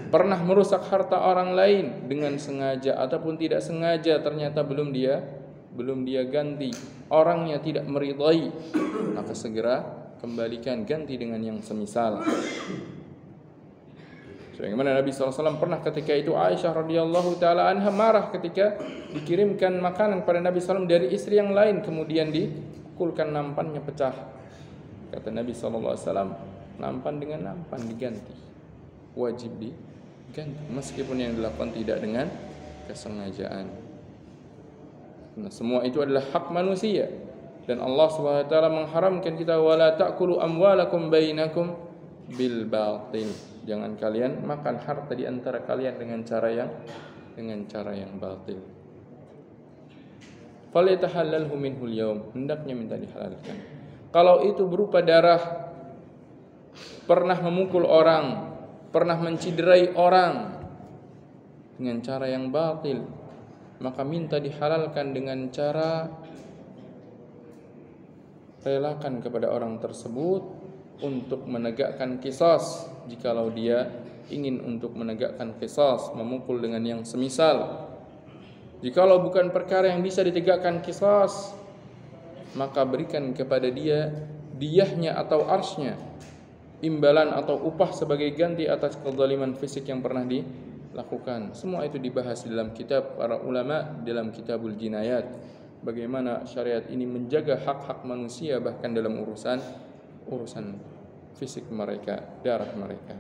A: Pernah merusak harta orang lain dengan sengaja ataupun tidak sengaja, ternyata belum dia ganti, orangnya tidak meridai, maka segera kembalikan, ganti dengan yang semisal. Sebagaimana Nabi SAW pernah ketika itu Aisyah radhiyallahu taala anha marah ketika dikirimkan makanan pada Nabi SAW dari istri yang lain, kemudian dipukulkan, nampannya pecah. Kata Nabi SAW, nampan dengan nampan diganti, wajib diganti meskipun yang dilakukan tidak dengan kesengajaan. Nah, semua itu adalah hak manusia dan Allah Subhanahu wa taala mengharamkan kita, wala ta'kulu amwalakum bainakum bil batil. Jangan kalian makan harta di antara kalian dengan cara yang batil. Falyatahallalhu minhul yaum, hendaknya minta dihalalkan. Kalau itu berupa darah, pernah memukul orang, pernah menciderai orang dengan cara yang batil, maka minta dihalalkan dengan cara relakan kepada orang tersebut untuk menegakkan qisas. Jikalau dia ingin untuk menegakkan qisas, memukul dengan yang semisal. Jikalau bukan perkara yang bisa ditegakkan qisas, maka berikan kepada dia diyahnya atau arsnya, imbalan atau upah sebagai ganti atas kezaliman fisik yang pernah dilakukan. Semua itu dibahas dalam kitab para ulama, dalam Kitabul Jinayat. Bagaimana syariat ini menjaga hak-hak manusia bahkan dalam urusan fisik mereka, darah mereka.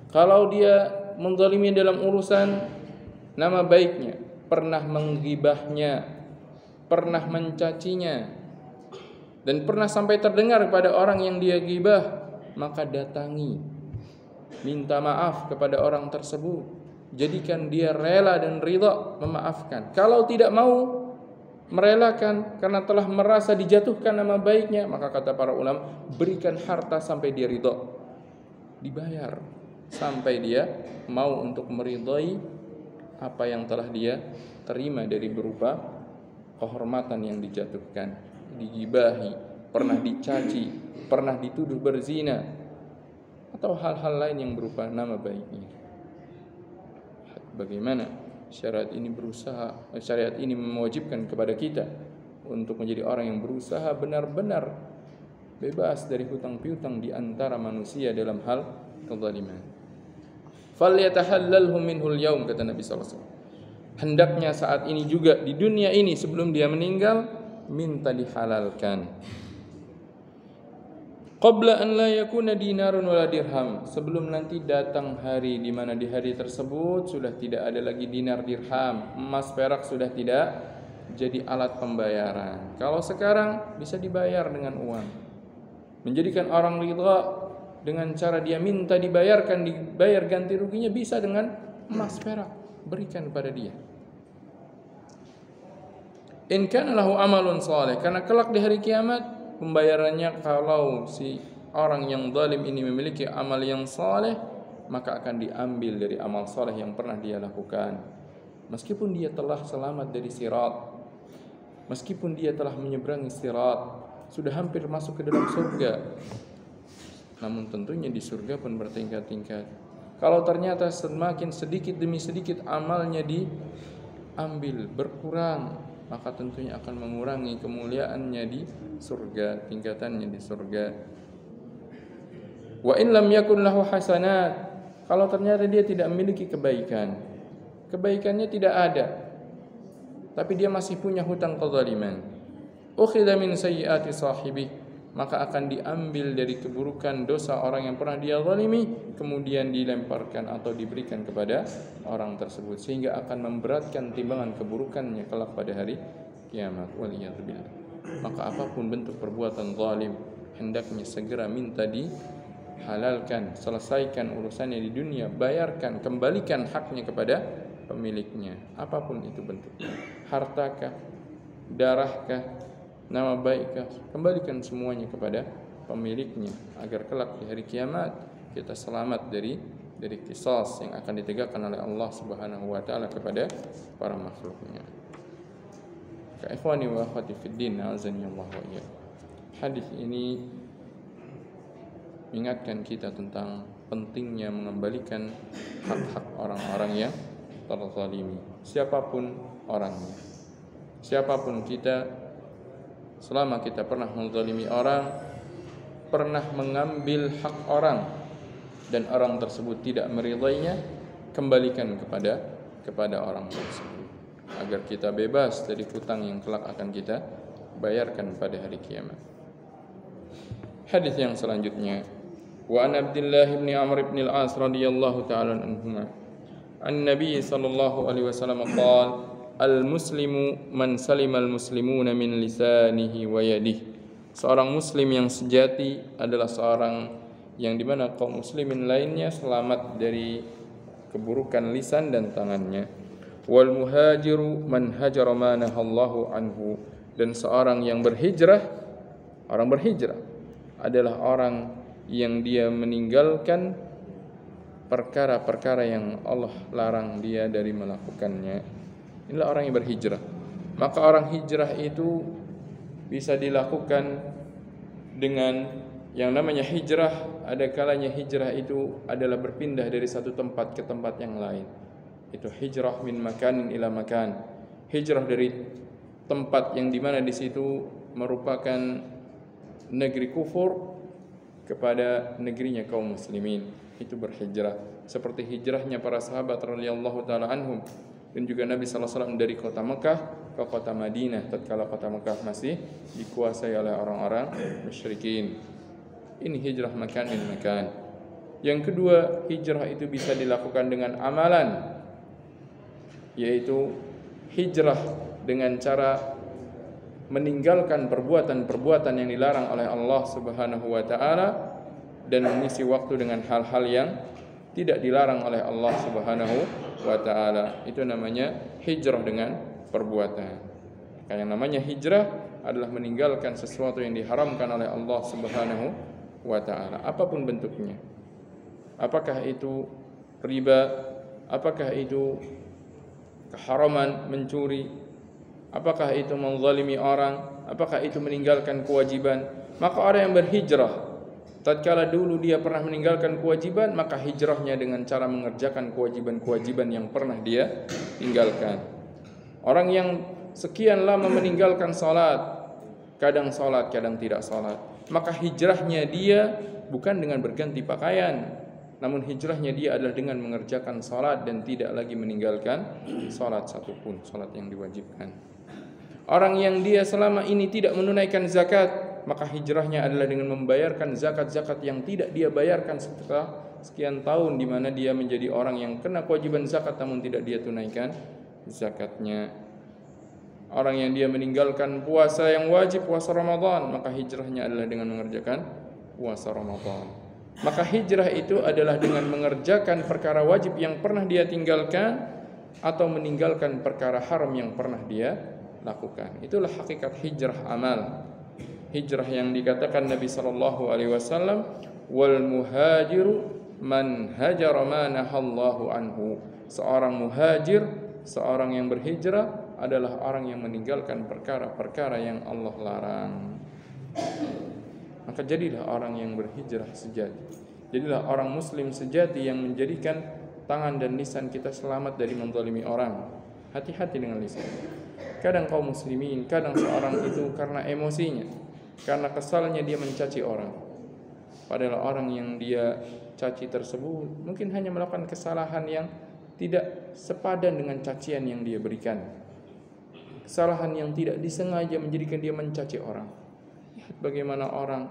A: Kalau dia menzalimi dalam urusan nama baiknya, pernah menggibahnya, pernah mencacinya, dan pernah sampai terdengar kepada orang yang dia gibah, maka datangi, minta maaf kepada orang tersebut, jadikan dia rela dan ridha memaafkan. Kalau tidak mau merelakan karena telah merasa dijatuhkan nama baiknya, maka kata para ulama, berikan harta sampai dia ridha, dibayar sampai dia mau untuk meridai apa yang telah dia terima dari berupa kehormatan yang dijatuhkan, digibahi, pernah dicaci, pernah dituduh berzina, atau hal-hal lain yang berupa nama baiknya. Bagaimana syariat ini mewajibkan kepada kita untuk menjadi orang yang berusaha benar-benar bebas dari hutang piutang di antara manusia dalam hal kezaliman. Falyatahallalhu minhul yaum, kata Nabi sallallahu alaihi wasallam. Hendaknya saat ini juga di dunia ini sebelum dia meninggal minta dihalalkan. Qabla an la yakuna dinarun wala dirham, sebelum nanti datang hari di mana di hari tersebut sudah tidak ada lagi dinar dirham, emas perak sudah tidak jadi alat pembayaran. Kalau sekarang bisa dibayar dengan uang. Menjadikan orang ridha dengan cara dia minta dibayar ganti ruginya bisa dengan emas perak, berikan kepada dia. In kana lahu amalun saleh, karena kelak di hari kiamat pembayarannya, kalau si orang yang zalim ini memiliki amal yang saleh, maka akan diambil dari amal saleh yang pernah dia lakukan. Meskipun dia telah selamat dari sirat, meskipun dia telah menyeberangi sirat, sudah hampir masuk ke dalam surga, namun tentunya di surga pun bertingkat-tingkat. Kalau ternyata semakin sedikit demi sedikit amalnya diambil, berkurang, maka tentunya akan mengurangi kemuliaannya di surga, tingkatannya di surga. Wa in lam yakun lahu hasanat, kalau ternyata dia tidak memiliki kebaikan, kebaikannya tidak ada, tapi dia masih punya hutang kezaliman, ukhidha min sayyiati sahibi, maka akan diambil dari keburukan dosa orang yang pernah dia zalimi, kemudian dilemparkan atau diberikan kepada orang tersebut, sehingga akan memberatkan timbangan keburukannya kelak pada hari kiamat. Waliyadzubillah. Maka apapun bentuk perbuatan zalim, hendaknya segera minta dihalalkan, selesaikan urusannya di dunia, bayarkan, kembalikan haknya kepada pemiliknya, apapun itu bentuknya, hartakah, darahkah, nama baikkah, kembalikan semuanya kepada pemiliknya, agar kelak di hari kiamat kita selamat dari qisas yang akan ditegakkan oleh Allah Subhanahu wa taala kepada para makhluknya. Ka ikhwani wa akhwati fid din, azani Allah wa iyyakum. Hadis ini mengingatkan kita tentang pentingnya mengembalikan hak-hak orang-orang yang terzalimi, siapapun orangnya. Siapapun kita, selama kita pernah menzalimi orang, pernah mengambil hak orang, dan orang tersebut tidak meridainya, kembalikan kepada orang tersebut, agar kita bebas dari hutang yang kelak akan kita bayarkan pada hari kiamat. Hadis yang selanjutnya, wa an Abdullah bin Amr bin al-As radhiyallahu ta'ala anhuma, an-nabi sallallahu alaihi wasallam qala, al-muslimu man salimal muslimuna min lisanihi wa yadihi. Seorang muslim yang sejati adalah seorang yang dimana kaum muslimin lainnya selamat dari keburukan lisan dan tangannya. Wal muhajiru man hajara ma nahallahu anhu. Dan seorang yang berhijrah, orang berhijrah adalah orang yang dia meninggalkan perkara-perkara yang Allah larang dia dari melakukannya. Inilah orang yang berhijrah. Maka orang hijrah itu bisa dilakukan dengan yang namanya hijrah. Ada kalanya hijrah itu adalah berpindah dari satu tempat ke tempat yang lain. Itu hijrah min makanin ila makan. Hijrah dari tempat yang dimana di situ merupakan negeri kufur kepada negerinya kaum muslimin. Itu berhijrah. Seperti hijrahnya para sahabat radhiyallahu taala anhum, dan juga Nabi sallallahu alaihi wasallam dari kota Mekah ke kota Madinah tatkala kota Mekah masih dikuasai oleh orang-orang musyrikin. Ini hijrah makan min makan. Yang kedua, hijrah itu bisa dilakukan dengan amalan, yaitu hijrah dengan cara meninggalkan perbuatan-perbuatan yang dilarang oleh Allah Subhanahu wa taala dan mengisi waktu dengan hal-hal yang tidak dilarang oleh Allah Subhanahu wa taala. Itu namanya hijrah dengan perbuatan. Yang namanya hijrah adalah meninggalkan sesuatu yang diharamkan oleh Allah Subhanahu wa taala, apapun bentuknya. Apakah itu riba, apakah itu keharaman mencuri, apakah itu menzalimi orang, apakah itu meninggalkan kewajiban. Maka orang yang berhijrah Tatkala dulu dia pernah meninggalkan kewajiban, maka hijrahnya dengan cara mengerjakan kewajiban-kewajiban yang pernah dia tinggalkan. Orang yang sekian lama meninggalkan salat, kadang tidak salat, maka hijrahnya dia bukan dengan berganti pakaian, namun hijrahnya dia adalah dengan mengerjakan salat dan tidak lagi meninggalkan salat satupun, salat yang diwajibkan. Orang yang dia selama ini tidak menunaikan zakat, maka hijrahnya adalah dengan membayarkan zakat-zakat yang tidak dia bayarkan setelah sekian tahun, di mana dia menjadi orang yang kena kewajiban zakat namun tidak dia tunaikan zakatnya. Orang yang dia meninggalkan puasa yang wajib, puasa Ramadan, maka hijrahnya adalah dengan mengerjakan puasa Ramadan. Maka hijrah itu adalah dengan mengerjakan perkara wajib yang pernah dia tinggalkan atau meninggalkan perkara haram yang pernah dia lakukan. Itulah hakikat hijrah amal. Hijrah yang dikatakan Nabi sallallahu alaihi wasallam, wal muhajiru man hajara ma nahallahu anhu. Seorang muhajir, seorang yang berhijrah adalah orang yang meninggalkan perkara-perkara yang Allah larang. Maka jadilah orang yang berhijrah sejati. Jadilah orang muslim sejati yang menjadikan tangan dan lisan kita selamat dari menzalimi orang. Hati-hati dengan lisan. Kadang kaum muslimin, kadang seorang itu karena emosinya, karena kesalnya dia mencaci orang. Padahal orang yang dia caci tersebut mungkin hanya melakukan kesalahan yang tidak sepadan dengan cacian yang dia berikan. Kesalahan yang tidak disengaja menjadikan dia mencaci orang. Lihat bagaimana orang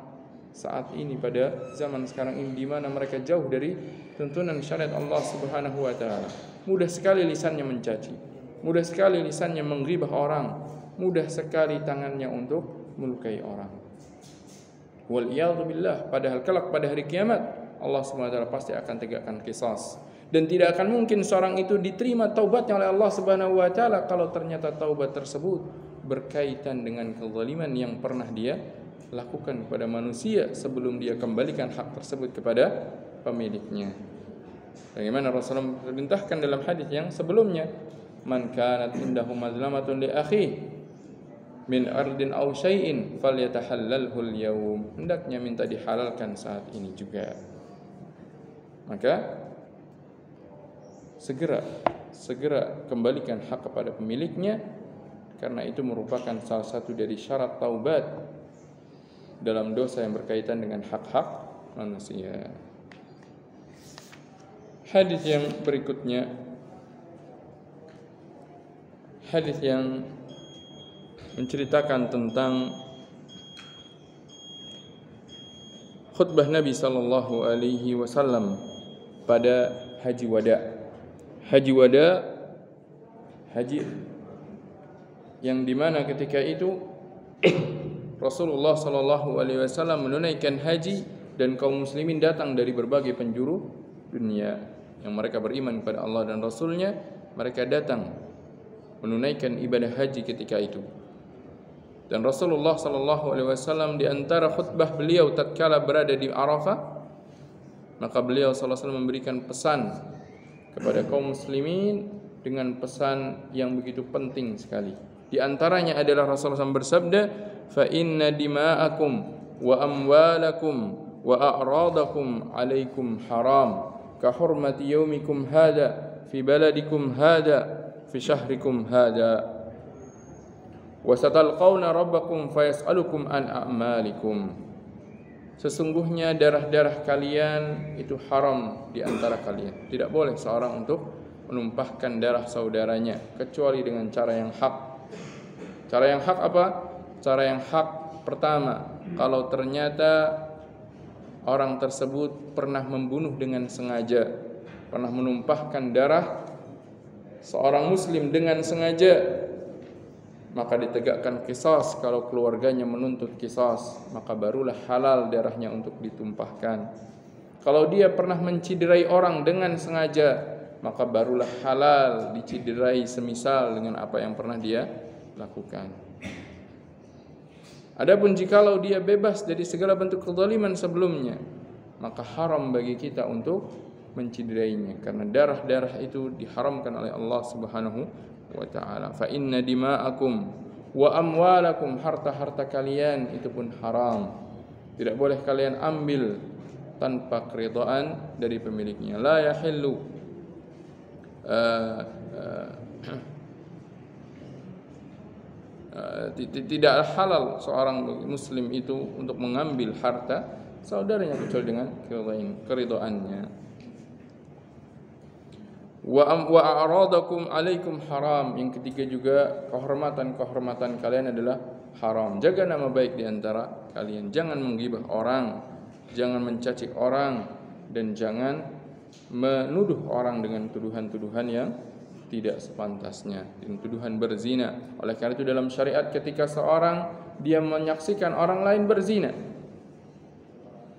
A: saat ini pada zaman sekarang ini, di mana mereka jauh dari tuntunan syariat Allah Subhanahu wa taala. Mudah sekali lisannya mencaci, mudah sekali lisannya menggibah orang, mudah sekali tangannya untuk melukai orang. Waliyadu billah. Padahal kelak pada hari kiamat Allah SWT pasti akan tegakkan qisas, dan tidak akan mungkin seorang itu diterima taubatnya oleh Allah Subhanahu wa taala kalau ternyata taubat tersebut berkaitan dengan kezaliman yang pernah dia lakukan kepada manusia sebelum dia kembalikan hak tersebut kepada pemiliknya. Bagaimana Rasulullah perintahkan dalam hadis yang sebelumnya, man kanat indahu mazlamatun li akhihi min ardin aw syai'in falyatahallalhu al-yawm. Hendaknya minta dihalalkan saat ini juga. Maka segera kembalikan hak kepada pemiliknya, karena itu merupakan salah satu dari syarat taubat dalam dosa yang berkaitan dengan hak-hak manusia. Hadis yang berikutnya, hadis yang menceritakan tentang khutbah Nabi sallallahu alaihi wasallam pada haji wada. Haji wada, haji yang dimana ketika itu Rasulullah sallallahu alaihi wasallam menunaikan haji dan kaum muslimin datang dari berbagai penjuru dunia yang mereka beriman kepada Allah dan Rasulnya. Mereka datang menunaikan ibadah haji ketika itu. Dan Rasulullah sallallahu alaihi wasallam di antara khutbah beliau tatkala berada di Arafah, maka beliau sallallahu alaihi wasallam memberikan pesan kepada kaum muslimin dengan pesan yang begitu penting sekali. Di antaranya adalah Rasulullah SAW bersabda, fa inna dima'akum wa amwalakum wa a'radakum alaikum haram ka hurmati yaumikum hada fi baladikum hada fi syahrikum hada wa satalqawna rabbakum fayas'alukum an a'malikum. Sesungguhnya darah-darah kalian itu haram di antara kalian. Tidak boleh seorang untuk menumpahkan darah saudaranya kecuali dengan cara yang hak. Cara yang hak apa? Cara yang hak pertama, kalau ternyata orang tersebut pernah membunuh dengan sengaja, pernah menumpahkan darah seorang muslim dengan sengaja, maka ditegakkan qisas. Kalau keluarganya menuntut qisas, maka barulah halal darahnya untuk ditumpahkan. Kalau dia pernah menciderai orang dengan sengaja, maka barulah halal diciderai semisal dengan apa yang pernah dia lakukan. Adapun jikalau dia bebas dari segala bentuk kezaliman sebelumnya, maka haram bagi kita untuk menciderainya, karena darah-darah itu diharamkan oleh Allah Subhanahu wa ta'ala. Fa inna dima'akum wa amwalakum, harta-harta kalian itu pun haram. Tidak boleh kalian ambil tanpa keridhaan dari pemiliknya. La yahillu tidak halal seorang muslim itu untuk mengambil harta saudaranya kecuali dengan keridhaannya. Wa a'radakum alaikum haram. Yang ketiga juga kehormatan kalian adalah haram. Jaga nama baik di antara kalian. Jangan menggibah orang, jangan mencaci orang, dan jangan menuduh orang dengan tuduhan-tuduhan yang tidak sepantasnya, dengan tuduhan berzina. Oleh karena itu dalam syariat ketika seorang dia menyaksikan orang lain berzina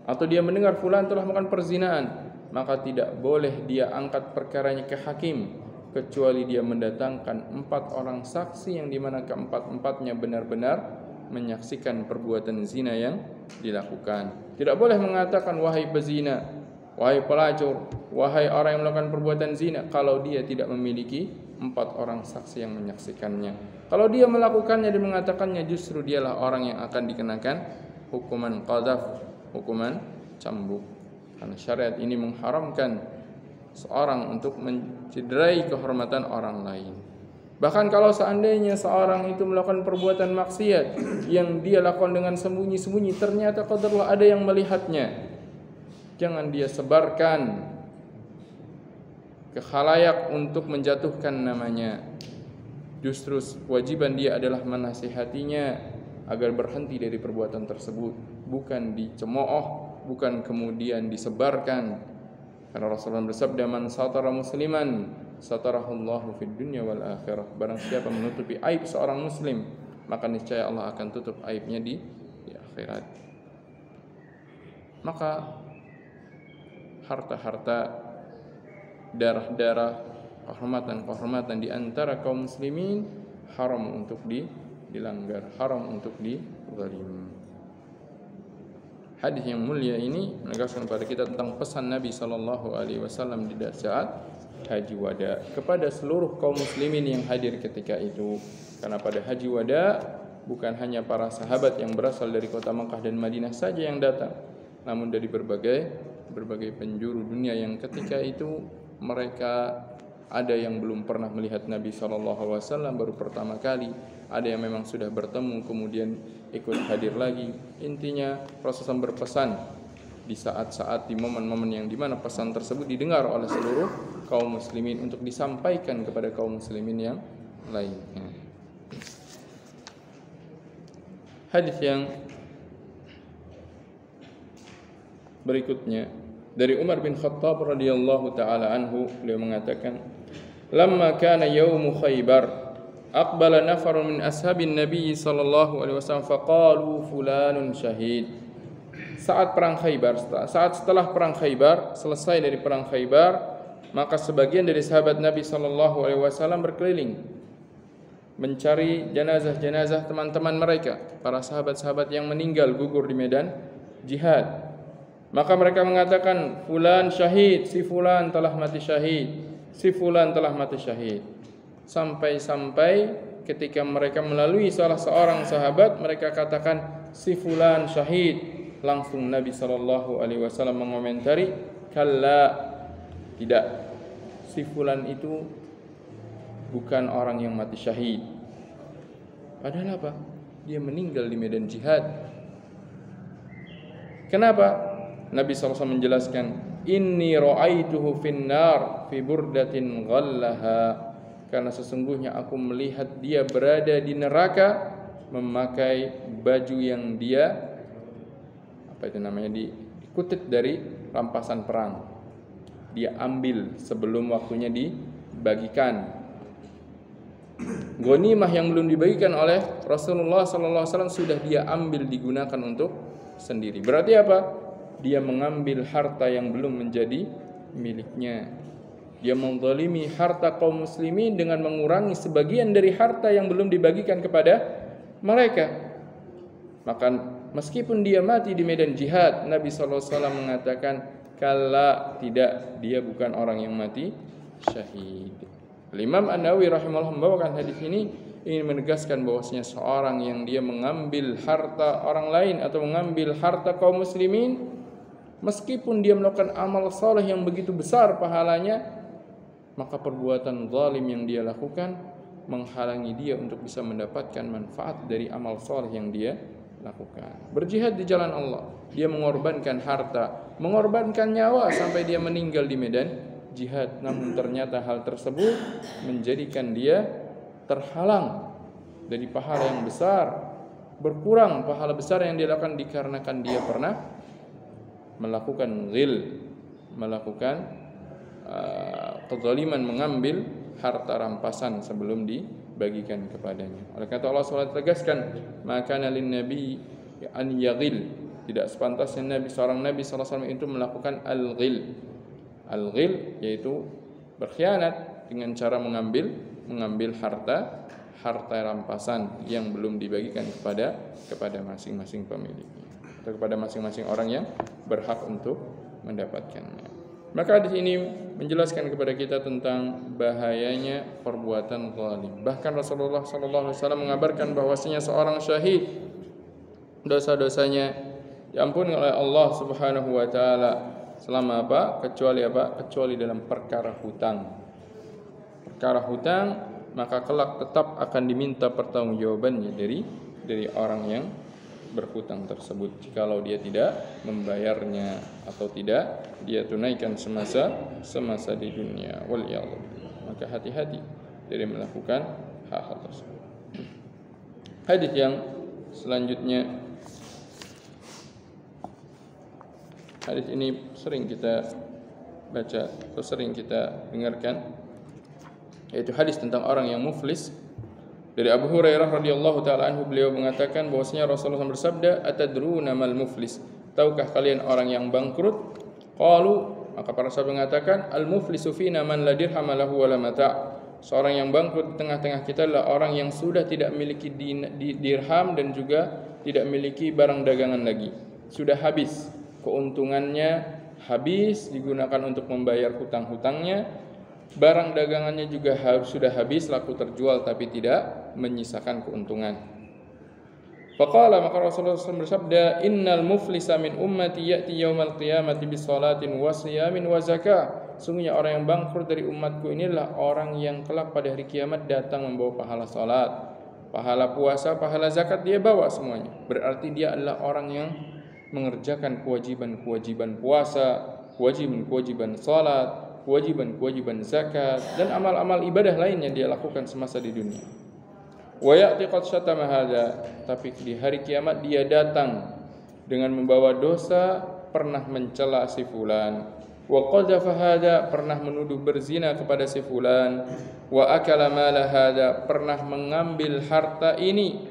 A: atau dia mendengar fulan telah melakukan perzinaan, maka tidak boleh dia angkat perkaranya ke hakim kecuali dia mendatangkan 4 orang saksi yang dimana keempat-empatnya benar-benar menyaksikan perbuatan zina yang dilakukan. Tidak boleh mengatakan wahai pezina, wahai pelacur, wahai orang yang melakukan perbuatan zina kalau dia tidak memiliki 4 orang saksi yang menyaksikannya. Kalau dia melakukannya dan mengatakannya, justru dialah orang yang akan dikenakan hukuman qadzaf, hukuman cambuk. Karena syariat ini mengharamkan seorang untuk mencederai kehormatan orang lain. Bahkan kalau seandainya seorang itu melakukan perbuatan maksiat yang dia lakukan dengan sembunyi-sembunyi, ternyata qadarullah ada yang melihatnya, jangan dia sebarkan ke khalayak untuk menjatuhkan namanya. Justru kewajiban dia adalah menasihatinya agar berhenti dari perbuatan tersebut, bukan dicemooh, bukan kemudian disebarkan. Karena Rasulullah bersabda, man satara musliman satarahullahu fid dunya wal akhirah. Barang siapa menutupi aib seorang muslim, maka niscaya Allah akan tutup aibnya di akhirat. Maka harta-harta, darah-darah, kehormatan-kehormatan di antara kaum muslimin haram untuk dilanggar, haram untuk dizalimi. Hadis yang mulia ini menegaskan kepada kita tentang pesan Nabi SAW di saat Haji Wada kepada seluruh kaum muslimin yang hadir ketika itu. Karena pada Haji Wada bukan hanya para sahabat yang berasal dari kota Makkah dan Madinah saja yang datang, namun dari berbagai penjuru dunia yang ketika itu mereka ada yang belum pernah melihat Nabi SAW baru pertama kali, ada yang memang sudah bertemu kemudian ikut hadir lagi. Intinya Rasulullah berpesan di saat-saat, di momen-momen yang dimana pesan tersebut didengar oleh seluruh kaum muslimin untuk disampaikan kepada kaum muslimin yang lainnya. Hadis yang berikutnya dari Umar bin Khattab radhiyallahu taala anhu, beliau mengatakan, "Lamma kana yaumu Khaybar, aqbala nafarun min ashabin Nabi sallallahu alaihi wasallam faqalu fulanun syahid." Saat perang Khaybar, setelah perang Khaybar, selesai dari perang Khaybar, maka sebagian dari sahabat Nabi sallallahu alaihi wasallam berkeliling mencari jenazah-jenazah teman-teman mereka, para sahabat-sahabat yang meninggal gugur di medan jihad. Maka mereka mengatakan, fulan syahid, si fulan telah mati syahid, si fulan telah mati syahid. Sampai-sampai ketika mereka melalui salah seorang sahabat, mereka katakan si fulan syahid. Langsung Nabi SAW mengomentari, kalla, tidak, si fulan itu bukan orang yang mati syahid. Padahal apa? Dia meninggal di medan jihad. Kenapa? Nabi SAW menjelaskan, inni ra'aituhu finnar fi burdatin ghallaha, karena sesungguhnya aku melihat dia berada di neraka memakai baju yang dia dikutip dari rampasan perang. Dia ambil sebelum waktunya dibagikan. Ghanimah yang belum dibagikan oleh Rasulullah SAW sudah dia ambil, digunakan untuk sendiri. Berarti apa? Dia mengambil harta yang belum menjadi miliknya. Dia menzalimi harta kaum muslimin dengan mengurangi sebagian dari harta yang belum dibagikan kepada mereka. Maka meskipun dia mati di medan jihad, Nabi SAW mengatakan, kala, tidak, dia bukan orang yang mati syahid. Imam An-Nawawi rahimahullah membawakan hadis ini ingin menegaskan bahwasanya seorang yang dia mengambil harta orang lain atau mengambil harta kaum muslimin, meskipun dia melakukan amal saleh yang begitu besar pahalanya, maka perbuatan zalim yang dia lakukan menghalangi dia untuk bisa mendapatkan manfaat dari amal saleh yang dia lakukan. Berjihad di jalan Allah, dia mengorbankan harta, mengorbankan nyawa sampai dia meninggal di medan jihad, namun ternyata hal tersebut menjadikan dia terhalang dari pahala yang besar, berkurang pahala besar yang dia lakukan dikarenakan dia pernah melakukan ghil, melakukan kezaliman, mengambil harta rampasan sebelum dibagikan kepadanya. Oleh karena Allah SWT tegaskan, maka lin nabi an yaghil, tidak sepantasnya seorang nabi SAW itu melakukan al-ghil. Al-ghil yaitu berkhianat dengan cara mengambil harta rampasan yang belum dibagikan kepada masing-masing pemiliknya atau kepada masing-masing orang yang berhak untuk mendapatkannya. Maka hadis ini menjelaskan kepada kita tentang bahayanya perbuatan zalim. Bahkan Rasulullah SAW mengabarkan bahwasanya seorang syahid dosa-dosanya diampuni oleh Allah Subhanahu wa taala selama kecuali dalam perkara hutang. Perkara hutang, maka kelak tetap akan diminta pertanggungjawabannya dari orang yang berhutang tersebut jikalau dia tidak membayarnya atau tidak dia tunaikan semasa di dunia. Waliyadzubillah. Maka hati-hati dari melakukan hal-hal tersebut. Hadis yang selanjutnya, hadis ini sering kita baca atau sering kita dengarkan, yaitu hadis tentang orang yang muflis. Dari Abu Hurairah radhiyallahu taala anhu, beliau mengatakan bahwasanya Rasulullah SAW bersabda, "Atadruna mal muflis?" Tahukah kalian orang yang bangkrut? Qalu, maka para sahabat mengatakan, "Al-muflisu fina man la dirham lahu wa la mata'." Seorang yang bangkrut di tengah-tengah kita adalah orang yang sudah tidak memiliki dirham dan juga tidak memiliki barang dagangan lagi. Sudah habis keuntungannya, habis digunakan untuk membayar hutang-hutangnya. Barang dagangannya juga sudah habis, laku terjual tapi tidak menyisakan keuntungan. Faqala, maka Rasulullah SAW bersabda, "Innal muflisa min ummati ya'ti yaumal qiyamati bis salatin wa siyamin wa zakah." Sungguhnya orang yang bangkrut dari umatku inilah orang yang kelak pada hari kiamat datang membawa pahala salat, pahala puasa, pahala zakat, dia bawa semuanya. Berarti dia adalah orang yang mengerjakan kewajiban-kewajiban puasa, kewajiban-kewajiban salat, kewajiban-kewajiban zakat dan amal-amal ibadah lainnya dia lakukan semasa di dunia. Wa ya'ti qad syatama hadza, tapi di hari kiamat dia datang dengan membawa dosa, pernah mencela si fulan, wa qadhafa hadza, pernah menuduh berzina kepada si fulan, wa akala mala hadza, pernah mengambil harta ini,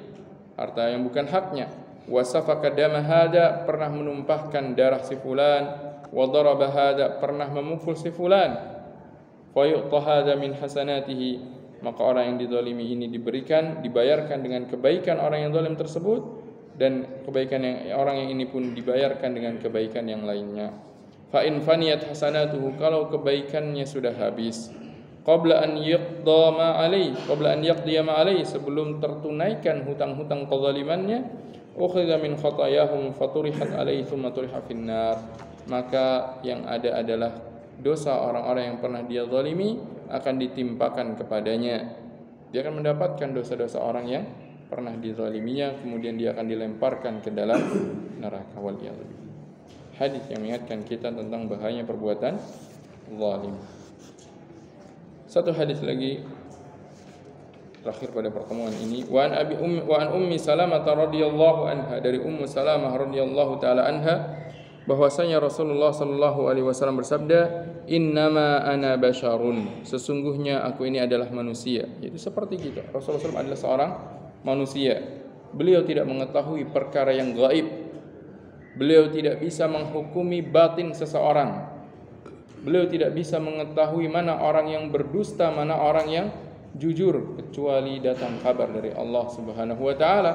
A: harta yang bukan haknya, wa safaka dama hadza, pernah menumpahkan darah si fulan, wa daraba hadza, pernah memukul si fulan, fa yu'ta hadza min hasanatihi, maka orang yang dizalimi ini dibayarkan dengan kebaikan orang yang zalim tersebut, dan kebaikan yang orang yang ini pun dibayarkan dengan kebaikan yang lainnya. Fa in faniyat hasanatuhu, kalau kebaikannya sudah habis, qabla an yaqdiya ma alai, sebelum tertunaikan hutang-hutang kezalimannya, ukhidha min khatayahum faturihat alaihi thumma turiha finnar, maka yang ada adalah dosa orang-orang yang pernah dia zalimi akan ditimpakan kepadanya. Dia akan mendapatkan dosa-dosa orang yang pernah dizaliminya, kemudian dia akan dilemparkan ke dalam neraka. Waliyadzubillah. Hadis yang mengingatkan kita tentang bahayanya perbuatan zalim. Satu hadis lagi terakhir pada pertemuan ini, wa an ummi Salamah radhiyallahu anha, dari Ummu Salamah radhiyallahu taala anha, bahwasanya Rasulullah sallallahu alaihi wasallam bersabda, "Innama ana basyarun." Sesungguhnya aku ini adalah manusia. Jadi seperti kita. Rasulullah SAW adalah seorang manusia. Beliau tidak mengetahui perkara yang gaib. Beliau tidak bisa menghukumi batin seseorang. Beliau tidak bisa mengetahui mana orang yang berdusta, mana orang yang jujur, kecuali datang kabar dari Allah Subhanahu wa taala.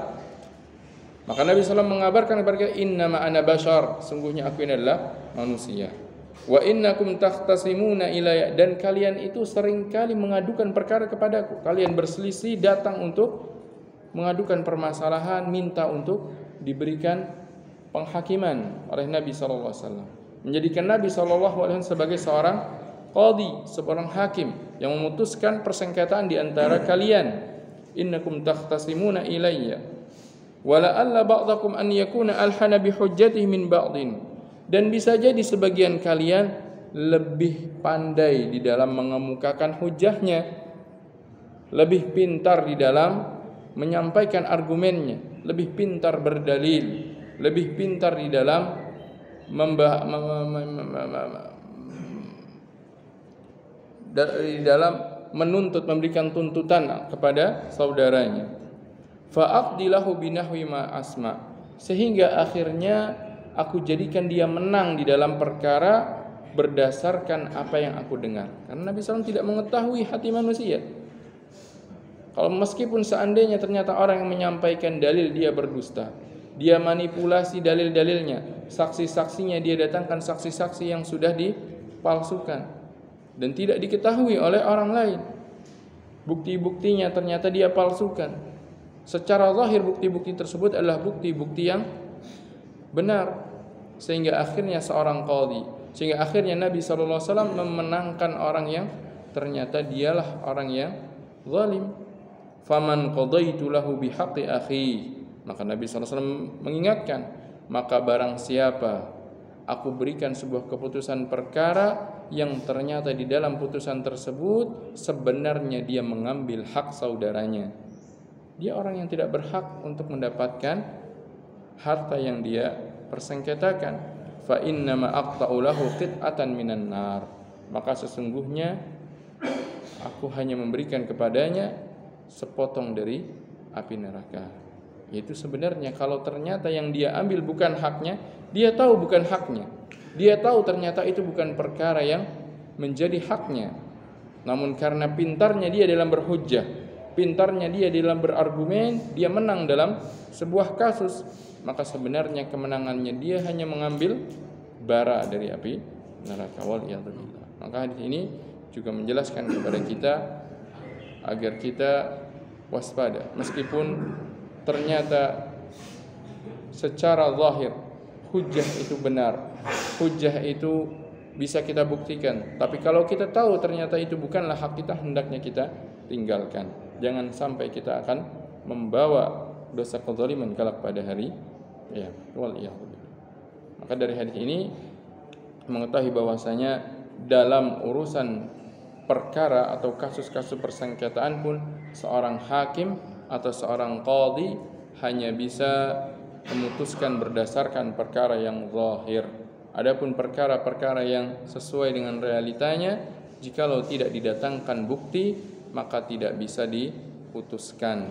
A: Maka Nabi SAW mengabarkan kepada kita, "Innama ana bashar." Sungguhnya aku ini adalah manusia. Wa innakum takhtasimuna ilayya, dan kalian itu seringkali mengadukan perkara kepadaku. Kalian berselisih datang untuk mengadukan permasalahan, minta untuk diberikan penghakiman oleh Nabi sallallahu alaihi wasallam. Menjadikan Nabi sallallahu alaihi wasallam sebagai seorang qadhi, seorang hakim yang memutuskan persengketaan di antara kalian. Innakum takhtasimuna ilayya wa la'alla ba'dakum an yakuna alhana bi hujjatihi min ba'din. Dan bisa jadi sebagian kalian lebih pandai di dalam mengemukakan hujahnya, lebih pintar di dalam menyampaikan argumennya, lebih pintar berdalil, lebih pintar di dalam menuntut, memberikan tuntutan kepada saudaranya. Fa'aqdilahu binahwi ma asma, sehingga akhirnya aku jadikan dia menang di dalam perkara berdasarkan apa yang aku dengar. Karena Nabi SAW tidak mengetahui hati manusia. Kalau meskipun seandainya ternyata orang yang menyampaikan dalil dia berdusta, dia manipulasi dalil-dalilnya, saksi-saksinya dia datangkan saksi-saksi yang sudah dipalsukan dan tidak diketahui oleh orang lain, bukti-buktinya ternyata dia palsukan. Secara zahir bukti-bukti tersebut adalah bukti-bukti yang benar, sehingga akhirnya seorang qadhi, sehingga akhirnya Nabi SAW memenangkan orang yang ternyata dialah orang yang zalim. Faman qadaitu lahu bihaqqi akhi, maka Nabi SAW mengingatkan, maka barang siapa aku berikan sebuah keputusan perkara yang ternyata di dalam putusan tersebut sebenarnya dia mengambil hak saudaranya, dia orang yang tidak berhak untuk mendapatkan harta yang dia persengketakan, fa innama aqta'u lahu qit'atan minan nar, maka sesungguhnya aku hanya memberikan kepadanya sepotong dari api neraka. Itu sebenarnya kalau ternyata yang dia ambil bukan haknya, dia tahu bukan haknya, dia tahu ternyata itu bukan perkara yang menjadi haknya, namun karena pintarnya dia dalam berhujjah, pintarnya dia dalam berargumen, dia menang dalam sebuah kasus, maka sebenarnya kemenangannya dia hanya mengambil bara dari api neraka. Waliyadzubillah. Maka hadis ini juga menjelaskan kepada kita agar kita waspada, meskipun ternyata secara zahir hujjah itu benar, hujjah itu bisa kita buktikan, tapi kalau kita tahu ternyata itu bukanlah hak kita, hendaknya kita tinggalkan. Jangan sampai kita akan membawa dosa kezaliman kelak pada hari ya, waliyadzubillah. Maka dari hadis ini mengetahui bahwasanya dalam urusan perkara atau kasus-kasus persengketaan pun seorang hakim atau seorang qadhi hanya bisa memutuskan berdasarkan perkara yang zahir. Adapun perkara-perkara yang sesuai dengan realitanya, jikalau tidak didatangkan bukti maka tidak bisa diputuskan.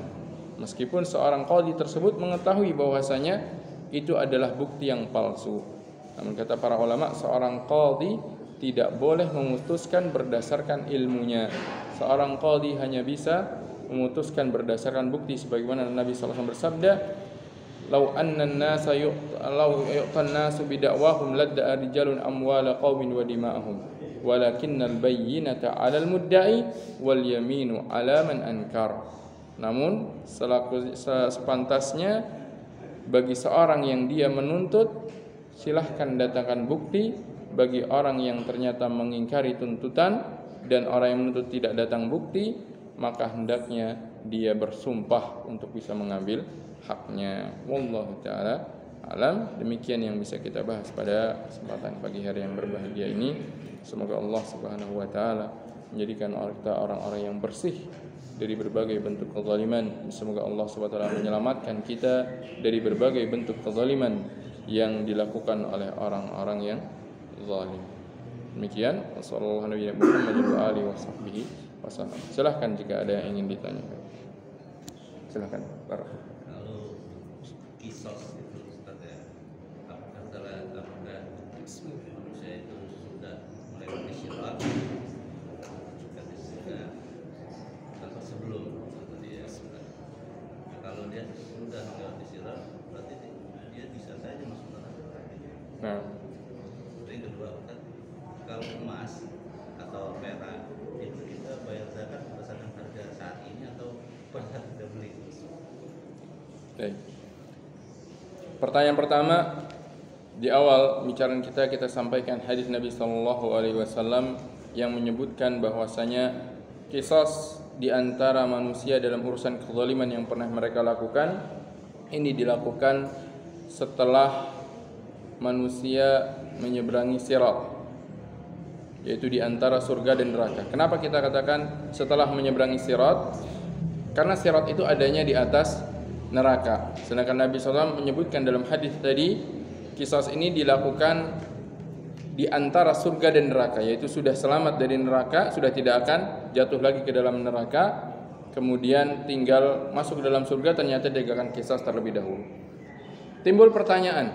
A: Meskipun seorang qadhi tersebut mengetahui bahwasanya itu adalah bukti yang palsu. Namun kata para ulama, seorang qadhi tidak boleh memutuskan berdasarkan ilmunya. Seorang qadhi hanya bisa memutuskan berdasarkan bukti, sebagaimana Nabi SAW bersabda, "Lau anna an-nasa yu'tan nasu bidakwahum ladda'a rijalun amwala qaumin wa dima'ahum, walakinnal bayyinata 'alal mudda'i wal yaminu 'ala man ankar." Namun sepantasnya bagi seorang yang dia menuntut, silahkan datangkan bukti. Bagi orang yang ternyata mengingkari tuntutan dan orang yang menuntut tidak datang bukti, maka hendaknya dia bersumpah untuk bisa mengambil haknya. Wallahu ta'ala alam. Demikian yang bisa kita bahas pada kesempatan pagi hari yang berbahagia ini. Semoga Allah Subhanahu wa ta'ala menjadikan kita orang-orang yang bersih dari berbagai bentuk kezaliman. Semoga Allah Subhanahu wa ta'ala menyelamatkan kita dari berbagai bentuk kezaliman yang dilakukan oleh orang-orang yang zalim. Demikian, sallallahu alaihi wasallam. Silahkan jika ada yang ingin ditanyakan. Silahkan.
B: Kalau kisos itu Ustaz ya, apakah manusia itu sudah melewati syirak atau sebelum dia sudah? Kalau dia sudah melewati syirak, berarti dia bisa saja masuk neraka.
A: Nah,
B: Yang kedua kan emas atau perak itu kita bayar zakat berdasarkan harga saat ini atau pada kita beli?
A: Baik. Pertanyaan pertama, di awal bicaraan kita sampaikan hadis Nabi sallallahu alaihi wasallam yang menyebutkan bahwasanya qisas di antara manusia dalam urusan kezaliman yang pernah mereka lakukan ini dilakukan setelah manusia menyeberangi sirat, yaitu di antara surga dan neraka. Kenapa kita katakan setelah menyeberangi sirat? Karena sirat itu adanya di atas neraka. Sedangkan Nabi SAW menyebutkan dalam hadis tadi, qisas ini dilakukan di antara surga dan neraka, yaitu sudah selamat dari neraka, sudah tidak akan jatuh lagi ke dalam neraka, kemudian tinggal masuk ke dalam surga, ternyata diadakan qisas terlebih dahulu. Timbul pertanyaan,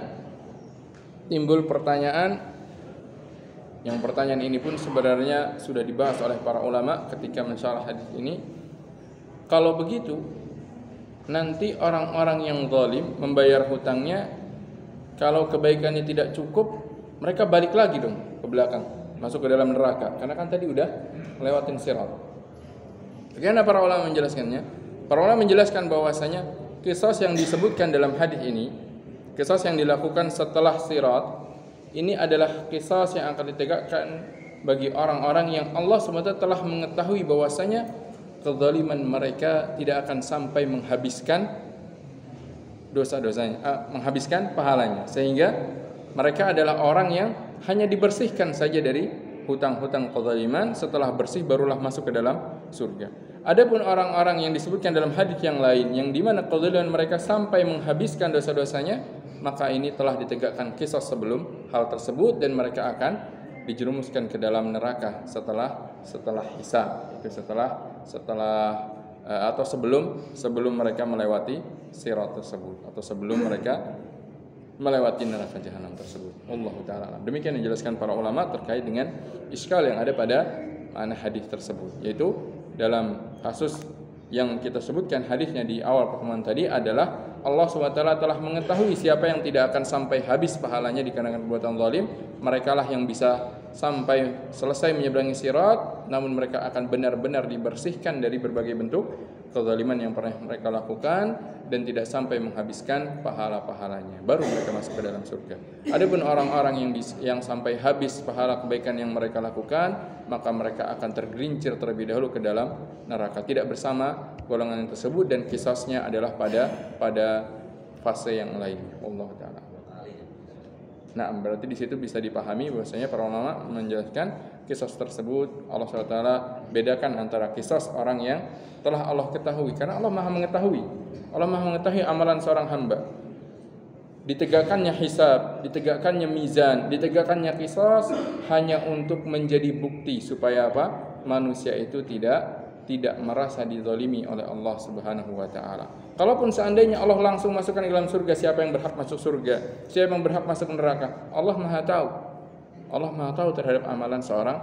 A: yang pertanyaan ini pun sebenarnya sudah dibahas oleh para ulama ketika mensyarah hadis ini. Kalau begitu, nanti orang-orang yang zalim membayar hutangnya, kalau kebaikannya tidak cukup, mereka balik lagi dong ke belakang, masuk ke dalam neraka, karena kan tadi udah lewatin sirat. Bagaimana para ulama menjelaskannya? Para ulama menjelaskan bahwasanya qisas yang disebutkan dalam hadis ini, qisas yang dilakukan setelah sirat, ini adalah qisas yang akan ditegakkan bagi orang-orang yang Allah SWT telah mengetahui bahwasanya kezaliman mereka tidak akan sampai menghabiskan dosa-dosanya, menghabiskan pahalanya, sehingga mereka adalah orang yang hanya dibersihkan saja dari hutang-hutang kezaliman, setelah bersih barulah masuk ke dalam surga. Adapun orang-orang yang disebutkan dalam hadis yang lain, yang di mana kezaliman mereka sampai menghabiskan dosa-dosanya, maka ini telah ditegakkan qisas sebelum hal tersebut, dan mereka akan dijerumuskan ke dalam neraka setelah hisab, itu atau sebelum mereka melewati sirat tersebut, atau sebelum mereka melewati neraka jahanam tersebut. Allahu ta'ala alam. Demikian yang dijelaskan para ulama terkait dengan iskal yang ada pada makna hadis tersebut, yaitu dalam kasus yang kita sebutkan hadisnya di awal pertemuan tadi adalah Allah SWT telah mengetahui siapa yang tidak akan sampai habis pahalanya dikarenakan perbuatan zalim. Merekalah yang bisa sampai selesai menyeberangi sirat, namun mereka akan benar-benar dibersihkan dari berbagai bentuk kezaliman yang pernah mereka lakukan dan tidak sampai menghabiskan pahala-pahalanya, baru mereka masuk ke dalam surga. Adapun orang-orang yang sampai habis pahala kebaikan yang mereka lakukan, maka mereka akan tergelincir terlebih dahulu ke dalam neraka, tidak bersama golongan tersebut, dan kisahnya adalah pada fase yang lain. Allah Ta'ala. Nah, berarti di situ bisa dipahami bahwasanya para ulama menjelaskan kisah tersebut Allah SWT bedakan antara kisah orang yang telah Allah ketahui, karena Allah Maha mengetahui. Allah Maha mengetahui amalan seorang hamba. Ditegakkannya hisab, ditegakkannya mizan, ditegakkannya kisah hanya untuk menjadi bukti supaya apa? Manusia itu tidak merasa dizalimi oleh Allah Subhanahu wa taala. Kalaupun seandainya Allah langsung masukkan ke dalam surga, siapa yang berhak masuk surga, siapa yang berhak masuk neraka, Allah Maha tahu. Allah Maha tahu terhadap amalan seorang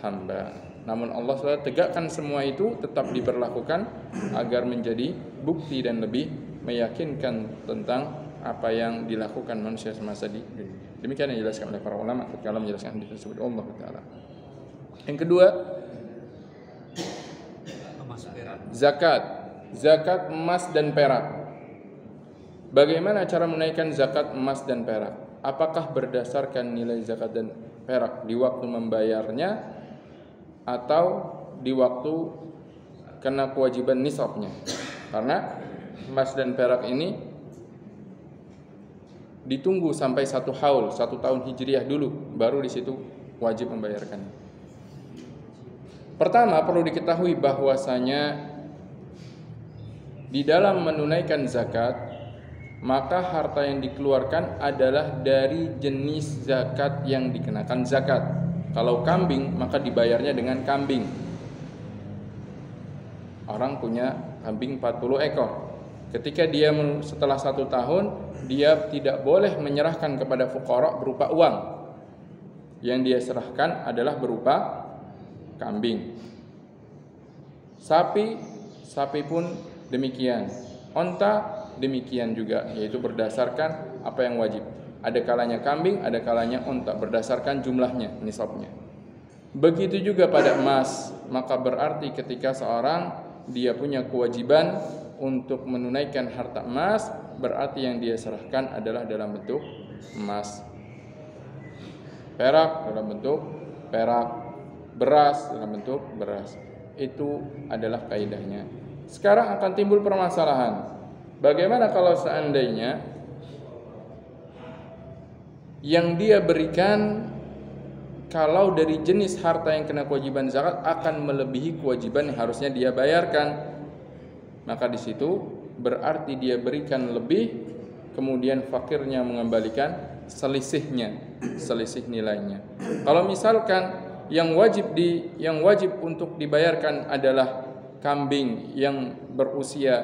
A: hamba. Namun Allah SWT tegakkan semua itu tetap diberlakukan agar menjadi bukti dan lebih meyakinkan tentang apa yang dilakukan manusia semasa di dunia. Demikian yang dijelaskan oleh para ulama ketika menjelaskan hadis tersebut. Allah taala. Yang kedua, zakat emas dan perak. Bagaimana cara menaikkan zakat emas dan perak? Apakah berdasarkan nilai zakat dan perak di waktu membayarnya atau di waktu kena kewajiban nisabnya? Karena emas dan perak ini ditunggu sampai 1 haul, 1 tahun hijriah dulu, baru di situ wajib membayarkannya. Pertama, perlu diketahui bahwasanya di dalam menunaikan zakat, maka harta yang dikeluarkan adalah dari jenis zakat yang dikenakan zakat. Kalau kambing, maka dibayarnya dengan kambing. Orang punya kambing 40 ekor. Ketika dia setelah 1 tahun, dia tidak boleh menyerahkan kepada fuqara berupa uang. Yang dia serahkan adalah berupa kambing. Sapi pun demikian. Onta demikian juga, yaitu berdasarkan apa yang wajib. Ada kalanya kambing, ada kalanya onta, berdasarkan jumlahnya, nisabnya. Begitu juga pada emas, maka berarti ketika seorang dia punya kewajiban untuk menunaikan harta emas, berarti yang dia serahkan adalah dalam bentuk emas. Perak dalam bentuk perak, beras dalam bentuk beras. Itu adalah kaidahnya. Sekarang akan timbul permasalahan. Bagaimana kalau seandainya yang dia berikan, kalau dari jenis harta yang kena kewajiban zakat akan melebihi kewajiban yang harusnya dia bayarkan, maka di situ berarti dia berikan lebih, kemudian fakirnya mengembalikan selisihnya, selisih nilainya. Kalau misalkan yang wajib untuk dibayarkan adalah kambing yang berusia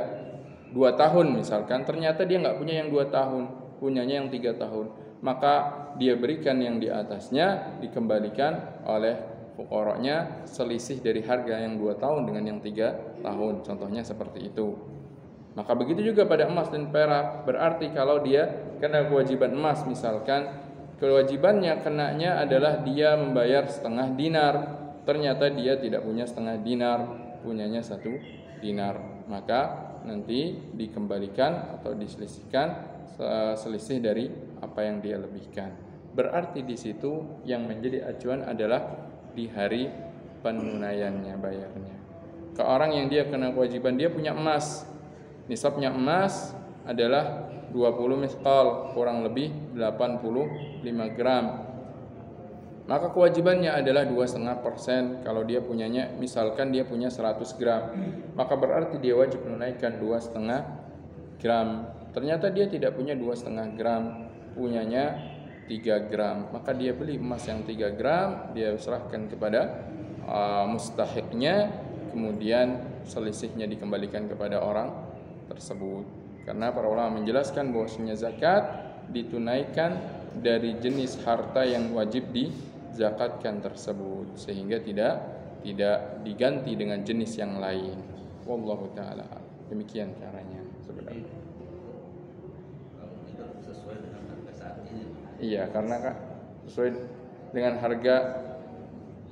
A: 2 tahun misalkan, ternyata dia nggak punya yang 2 tahun, punyanya yang 3 tahun, maka dia berikan yang di atasnya, dikembalikan oleh fuqaranya selisih dari harga yang 2 tahun dengan yang 3 tahun, contohnya seperti itu. Maka begitu juga pada emas dan perak, berarti kalau dia kena kewajiban emas misalkan, kewajibannya kenanya adalah dia membayar setengah dinar, ternyata dia tidak punya setengah dinar, punyanya 1 dinar, maka nanti dikembalikan atau diselisihkan selisih dari apa yang dia lebihkan. Berarti di situ yang menjadi acuan adalah di hari penunaiannya, bayarnya. Ke orang yang dia kena kewajiban, dia punya emas, nisabnya emas adalah 20 misqal, kurang lebih 85 gram. Maka kewajibannya adalah 2,5%. Kalau dia punyanya, misalkan dia punya 100 gram, maka berarti dia wajib menunaikan 2,5 gram. Ternyata dia tidak punya 2,5 gram, punyanya 3 gram. Maka dia beli emas yang 3 gram, dia serahkan kepada mustahiknya, kemudian selisihnya dikembalikan kepada orang tersebut. Karena para ulama menjelaskan bahwasanya zakat ditunaikan dari jenis harta yang wajib dizakatkan tersebut, sehingga tidak diganti dengan jenis yang lain. Wallahu taala. Demikian caranya sebenarnya.
B: Kalau itu sesuai dengan harga saat ini.
A: Iya, karena Kak, sesuai dengan harga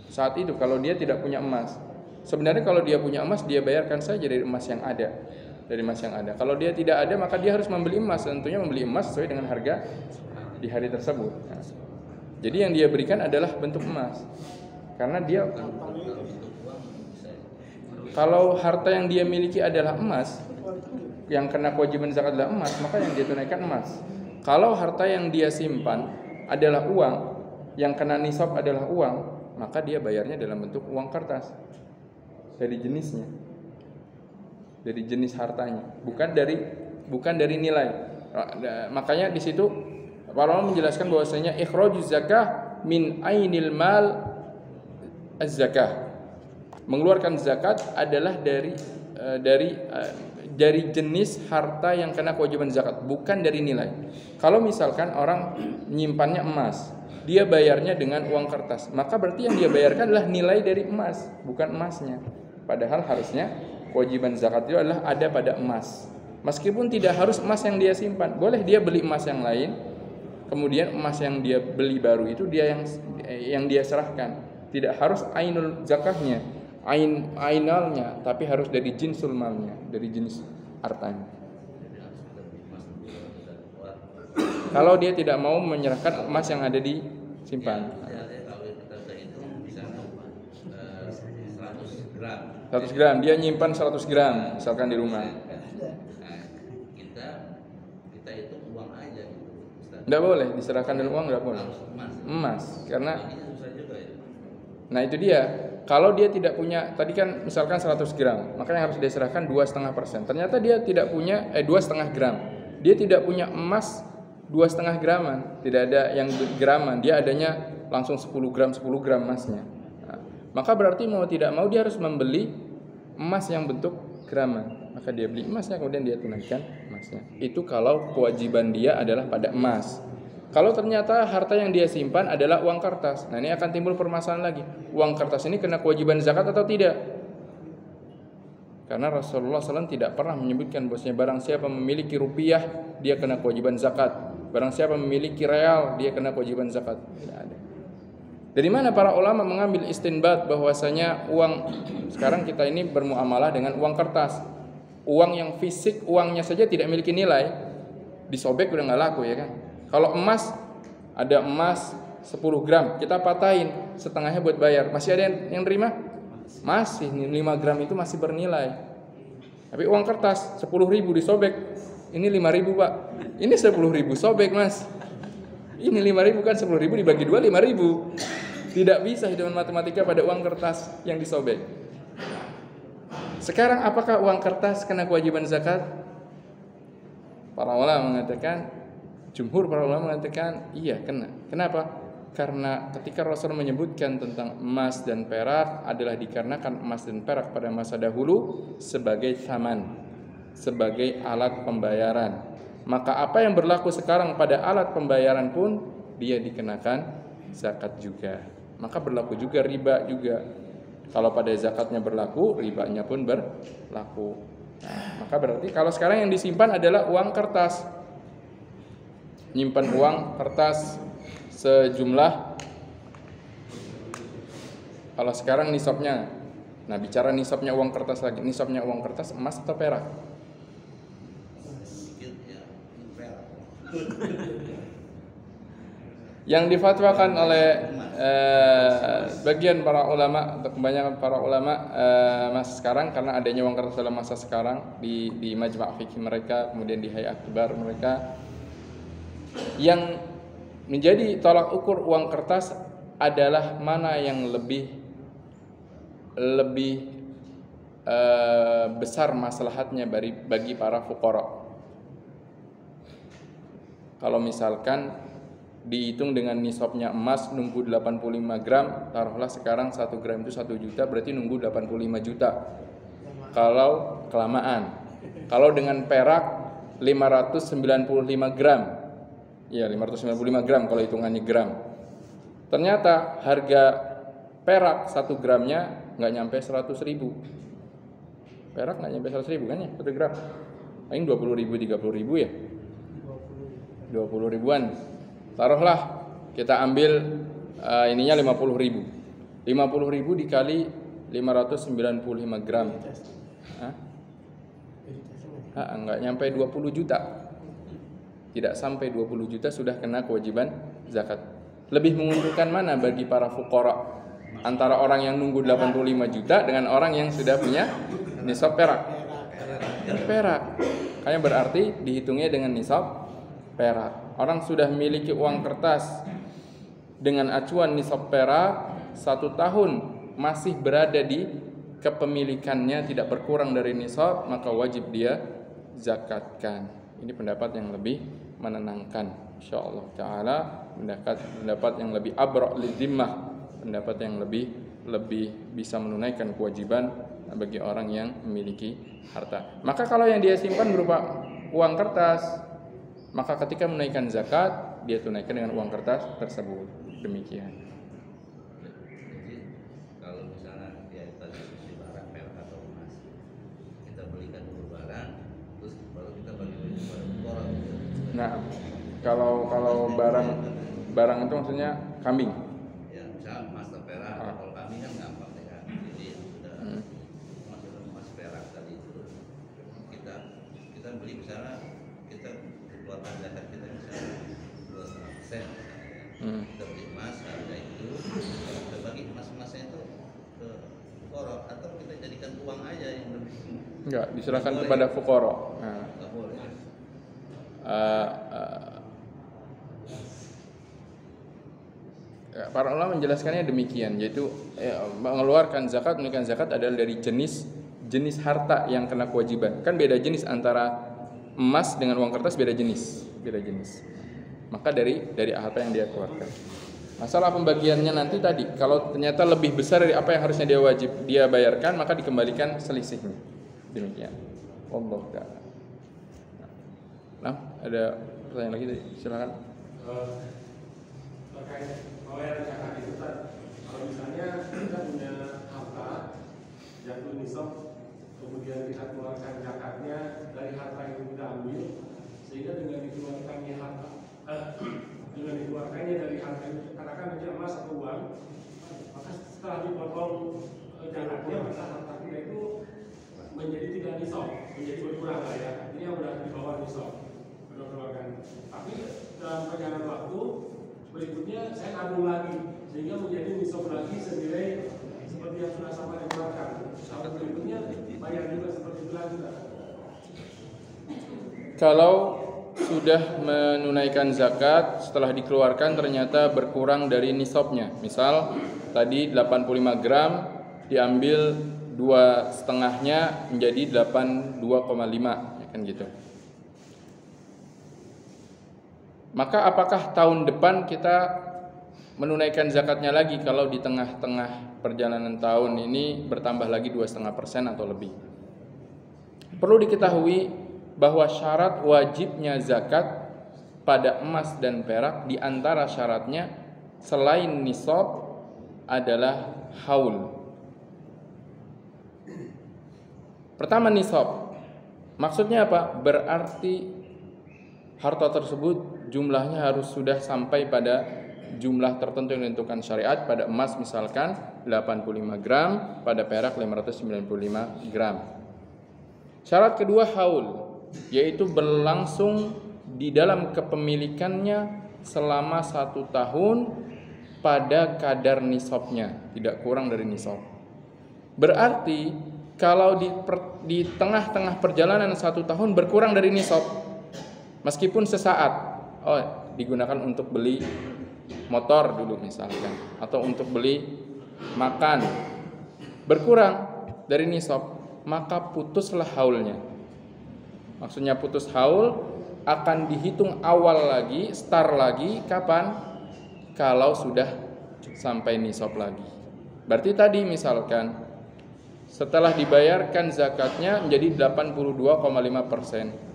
A: saat itu. Kalau dia tidak punya emas, sebenarnya kalau dia punya emas, dia bayarkan saja dari emas yang ada. Dari emas yang ada. Kalau dia tidak ada, maka dia harus membeli emas. Tentunya membeli emas sesuai dengan harga di hari tersebut. Nah, jadi yang dia berikan adalah bentuk emas. Karena dia, kalau harta yang dia miliki adalah emas, yang kena kewajiban zakat adalah emas, maka yang dia tunaikan emas. Kalau harta yang dia simpan adalah uang, yang kena nisab adalah uang, maka dia bayarnya dalam bentuk uang kertas dari jenisnya, dari jenis hartanya, bukan dari nilai. Makanya di situ para ulama menjelaskan bahwasanya ikhrajuz zakah min ainil mal az-zakah. Mengeluarkan zakat adalah dari jenis harta yang kena kewajiban zakat, bukan dari nilai. Kalau misalkan orang menyimpannya emas, dia bayarnya dengan uang kertas, maka berarti yang dia bayarkan adalah nilai dari emas, bukan emasnya. Padahal harusnya kewajiban zakat itu adalah ada pada emas. Meskipun tidak harus emas yang dia simpan, boleh dia beli emas yang lain, kemudian emas yang dia beli baru itu dia yang dia serahkan. Tidak harus ainul zakahnya, ainalnya, tapi harus dari jinsul malnya, dari jenis hartanya. Kalau dia tidak mau menyerahkan emas yang ada di simpan.
B: Kalau kita itu bisa 100 gram.
A: 100 gram, dia nyimpan 100 gram misalkan di rumah.
B: Nah, kita itu uang aja gitu.
A: Enggak boleh diserahkan dalam uang, enggak boleh. Emas, karena
B: ini susah juga ya.
A: Nah itu dia. Kalau dia tidak punya, tadi kan misalkan 100 gram, maka yang harus diserahkan 2,5%. Ternyata dia tidak punya 2,5 gram. Dia tidak punya emas 2,5 graman, tidak ada yang graman. Dia adanya langsung 10 gram emasnya. Nah, maka berarti mau tidak mau dia harus membeli emas yang bentuk graman. Maka dia beli emasnya, kemudian dia tunaikan emasnya. Itu kalau kewajiban dia adalah pada emas. Kalau ternyata harta yang dia simpan adalah uang kertas, nah ini akan timbul permasalahan lagi. Uang kertas ini kena kewajiban zakat atau tidak? Karena Rasulullah SAW tidak pernah menyebutkan bahwasanya barang siapa memiliki rupiah, dia kena kewajiban zakat. Barang siapa memiliki real, dia kena kewajiban zakat. Tidak ada. Dari mana para ulama mengambil istinbat bahwasanya uang sekarang kita ini bermuamalah dengan uang kertas. Uang yang fisik, uangnya saja tidak memiliki nilai, disobek udah nggak laku ya kan. Kalau emas, ada emas 10 gram, kita patahin setengahnya buat bayar, masih ada yang terima? Masih, 5 gram itu masih bernilai. Tapi uang kertas 10.000 disobek, ini 5.000 pak, ini 10.000 sobek mas. Ini 5.000 kan, 10.000 dibagi 2 5.000. Tidak bisa hitungan matematika pada uang kertas yang disobek. Sekarang apakah uang kertas kena kewajiban zakat? Para ulama mengatakan, jumhur para ulama mengatakan iya kena. Kenapa? Karena ketika Rasul menyebutkan tentang emas dan perak adalah dikarenakan emas dan perak pada masa dahulu sebagai thaman, sebagai alat pembayaran. Maka apa yang berlaku sekarang pada alat pembayaran pun dia dikenakan zakat juga. Maka berlaku juga riba juga. Kalau pada zakatnya berlaku, ribanya pun berlaku. Nah, maka berarti kalau sekarang yang disimpan adalah uang kertas. Nyimpan uang kertas sejumlah, kalau sekarang nisabnya. Nah, bicara nisabnya uang kertas lagi. Nisabnya uang kertas emas atau perak? Yang difatwakan oleh bagian para ulama atau kebanyakan para ulama masa sekarang, karena adanya uang kertas dalam masa sekarang di majma' fikih mereka, kemudian di hayat kibar mereka, yang menjadi tolak ukur uang kertas adalah mana yang lebih besar maslahatnya bagi para fuqara. Kalau misalkan dihitung dengan nisabnya emas nunggu 85 gram, taruhlah sekarang 1 gram itu 1 juta, berarti nunggu 85 juta kalau kelamaan. Kalau dengan perak 595 gram, ya 595 gram kalau hitungannya gram. Ternyata harga perak 1 gramnya nggak nyampe 100.000. Perak nggak nyampe 100.000 kan ya 1 gram, paling 20.000 30.000 ya, 20 ribuan. Taruhlah kita ambil ininya 50.000. 50.000 dikali 595 gram. Enggak nyampe 20 juta. Tidak sampai 20 juta sudah kena kewajiban zakat. Lebih menguntungkan mana bagi para fuqara? Antara orang yang nunggu 85 juta dengan orang yang sudah punya nisab perak. Perak. Kayaknya berarti dihitungnya dengan nisab perak. Orang sudah memiliki uang kertas dengan acuan nisab perak 1 tahun masih berada di kepemilikannya, tidak berkurang dari nisab, maka wajib dia zakatkan. Ini pendapat yang lebih menenangkan, insyaallah taala, pendapat yang lebih abra' lidzimmah, pendapat yang lebih bisa menunaikan kewajiban bagi orang yang memiliki harta. Maka kalau yang dia simpan berupa uang kertas, maka ketika menunaikan zakat, dia tunaikan dengan uang kertas tersebut. Demikian.
B: Jadi kalau misalnya dia tadi beli barang perak atau emas, kita belikan dulu barang, terus baru kita bagi orang.
A: Nah, kalau barang itu maksudnya kambing.
B: Ya, misalnya emas atau perak, kalau kambing kan gampang ya. Jadi udah emas perak tadi itu kita beli, misalnya kita keluarkan zakat kita misalnya 2,5%. Kita beli emas harga itu, kita bagi emasnya itu ke fuqara, atau kita jadikan uang aja yang lebih.
A: Enggak, diserahkan kepada fuqara. Nah,
B: Enggak boleh.
A: Para ulama menjelaskannya demikian, yaitu mengeluarkan zakat, menunaikan zakat adalah dari jenis harta yang kena kewajiban. Kan beda jenis antara emas dengan uang kertas, beda jenis. Maka dari apa yang dia keluarkan. Masalah pembagiannya nanti tadi, kalau ternyata lebih besar dari apa yang harusnya dia bayarkan, maka dikembalikan selisihnya. Demikian. Wallahu ta'ala. Nah, ada pertanyaan lagi tadi, silakan.
C: Terkait pembayaran zakat itu kan, kalau misalnya kita punya harta jatuh nisab, kemudian kita keluarkan zakatnya dari harta yang kita ambil, sehingga dengan dikeluarkannya harta dengan dikeluarkannya dari harga, katakan aja emas atau uang, maka setelah dipotong zakatnya maka harta kita itu menjadi tidak nisab, menjadi berkurang lah ya. Ini yang berada di bawah nisab keluarkan. Tapi dalam perjalanan waktu berikutnya saya nabung lagi sehingga menjadi nisab lagi senilai seperti yang sudah sama dikeluarkan. Tahun berikutnya bayar juga seperti itu lagi.
A: Kalau sudah menunaikan zakat setelah dikeluarkan ternyata berkurang dari nisabnya, misal tadi 85 gram diambil 2,5-nya menjadi 82,5 ya kan gitu. Maka apakah tahun depan kita menunaikan zakatnya lagi kalau di tengah-tengah perjalanan tahun ini bertambah lagi 2,5% atau lebih? Perlu diketahui bahwa syarat wajibnya zakat pada emas dan perak di antara syaratnya selain nisab adalah haul. Pertama nisab. Maksudnya apa? Berarti harta tersebut jumlahnya harus sudah sampai pada jumlah tertentu yang ditentukan syariat. Pada emas misalkan 85 gram, pada perak 595 gram. Syarat kedua haul, yaitu berlangsung di dalam kepemilikannya selama 1 tahun pada kadar nisabnya, tidak kurang dari nisab. Berarti kalau di tengah-tengah perjalanan 1 tahun berkurang dari nisab, meskipun sesaat, digunakan untuk beli motor dulu misalkan, atau untuk beli makan, berkurang dari nisab, maka putuslah haulnya. Maksudnya putus haul akan dihitung awal lagi, start lagi kapan? Kalau sudah sampai nisab lagi. Berarti tadi misalkan setelah dibayarkan zakatnya menjadi 82,5%.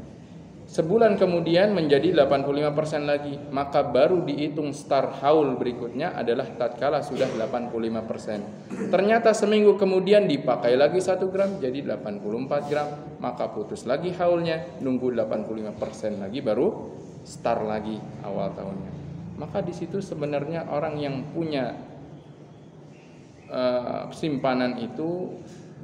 A: Sebulan kemudian menjadi 85% lagi, maka baru dihitung start haul berikutnya adalah tatkala sudah 85%. Ternyata seminggu kemudian dipakai lagi 1 gram jadi 84 gram, maka putus lagi haulnya, nunggu 85% lagi baru start lagi awal tahunnya. Maka di situ sebenarnya orang yang punya simpanan itu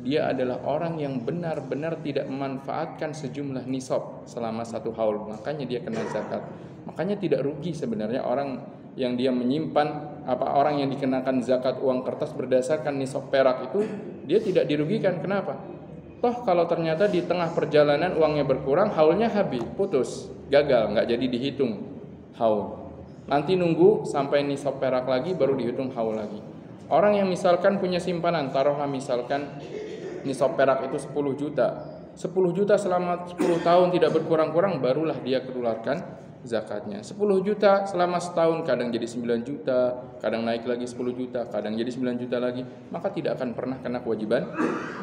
A: dia adalah orang yang benar-benar tidak memanfaatkan sejumlah nisab selama 1 haul, makanya dia kena zakat. Makanya tidak rugi sebenarnya orang yang dia menyimpan orang yang dikenakan zakat uang kertas berdasarkan nisab perak itu, dia tidak dirugikan. Kenapa? Toh kalau ternyata di tengah perjalanan uangnya berkurang, haulnya habis, putus, gagal, nggak jadi dihitung haul. Nanti nunggu sampai nisab perak lagi baru dihitung haul lagi. Orang yang misalkan punya simpanan, taruhlah misalkan nisab perak itu 10 juta. 10 juta selama 10 tahun tidak berkurang-kurang, barulah dia keluarkan zakatnya. 10 juta selama setahun, kadang jadi 9 juta, kadang naik lagi 10 juta, kadang jadi 9 juta lagi, maka tidak akan pernah kena kewajiban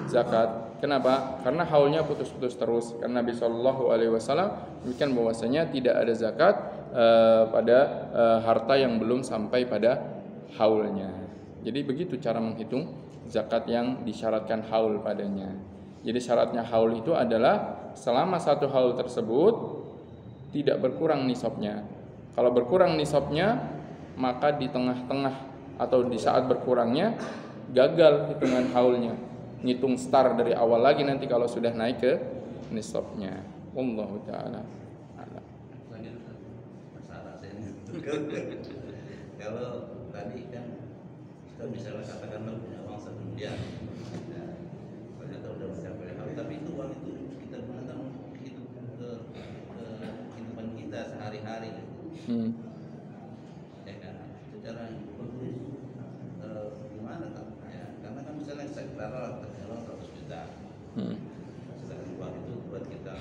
A: zakat. Kenapa? Karena haulnya putus-putus terus. Karena Nabi SAW memberikan bahwasanya tidak ada zakat pada harta yang belum sampai pada haulnya. Jadi begitu cara menghitung zakat yang disyaratkan haul padanya. Jadi syaratnya haul itu adalah selama 1 haul tersebut tidak berkurang nisabnya. Kalau berkurang nisabnya, maka di tengah-tengah atau di saat berkurangnya gagal hitungan haulnya. Ngitung start dari awal lagi nanti kalau sudah naik ke nisabnya. Wallahu taala a'lam.
B: Kalau tadi kan kita misalnya katakanlah punya uang 1 miliar, ternyata udah mencapai hal, tapi itu uang itu kita gunakan untuk kehidupan kita sehari-hari, ya kan? Secara gimana kan? Ya, karena kan misalnya saya taruh 100 juta, sedangkan uang itu buat kita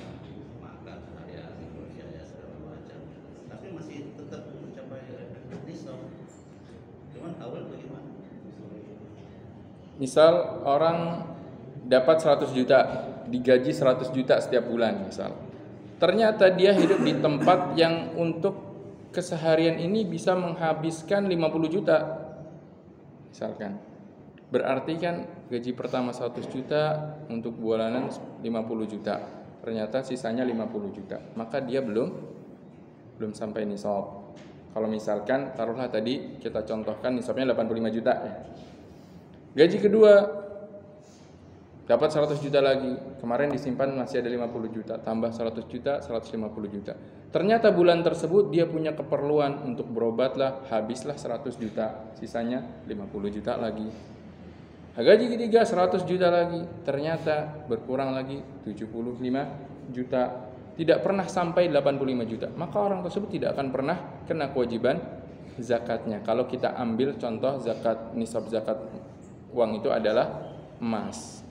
B: makan sehari-hari, biaya segala macam, tapi masih tetap mencapai nisab. Cuman awal bagaimana?
A: Misal orang dapat 100 juta, digaji 100 juta setiap bulan misal. Ternyata dia hidup di tempat yang untuk keseharian ini bisa menghabiskan 50 juta. Misalkan. Berarti kan gaji pertama 100 juta, untuk bulanan 50 juta. Ternyata sisanya 50 juta. Maka dia belum sampai nisab. Kalau misalkan taruhlah tadi kita contohkan nisabnya 85 juta ya. Gaji kedua dapat 100 juta lagi. Kemarin disimpan masih ada 50 juta, tambah 100 juta, 150 juta. Ternyata bulan tersebut dia punya keperluan untuk berobat lah, habislah 100 juta, sisanya 50 juta lagi. Gaji ketiga 100 juta lagi, ternyata berkurang lagi 75 juta. Tidak pernah sampai 85 juta. Maka orang tersebut tidak akan pernah kena kewajiban zakatnya. Kalau kita ambil contoh zakat, nisab zakat uang itu adalah emas.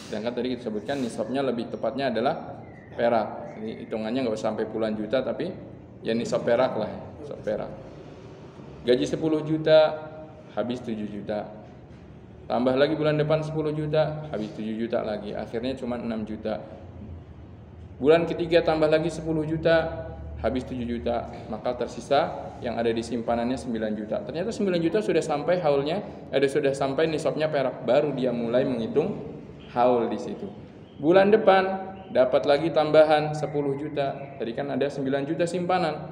A: Sedangkan tadi kita sebutkan nisabnya lebih tepatnya adalah perak. Jadi hitungannya nggak usah sampai puluhan juta, tapi ya nisab perak lah, nisab perak. Gaji 10 juta, habis 7 juta. Tambah lagi bulan depan 10 juta, habis 7 juta lagi. Akhirnya cuma 6 juta. Bulan ketiga tambah lagi 10 juta, habis 7 juta. Maka tersisa yang ada di simpanannya 9 juta. Ternyata 9 juta sudah sampai haulnya, sudah sampai nisabnya perak. Baru dia mulai menghitung haul di situ. Bulan depan dapat lagi tambahan 10 juta. Tadi kan ada 9 juta simpanan.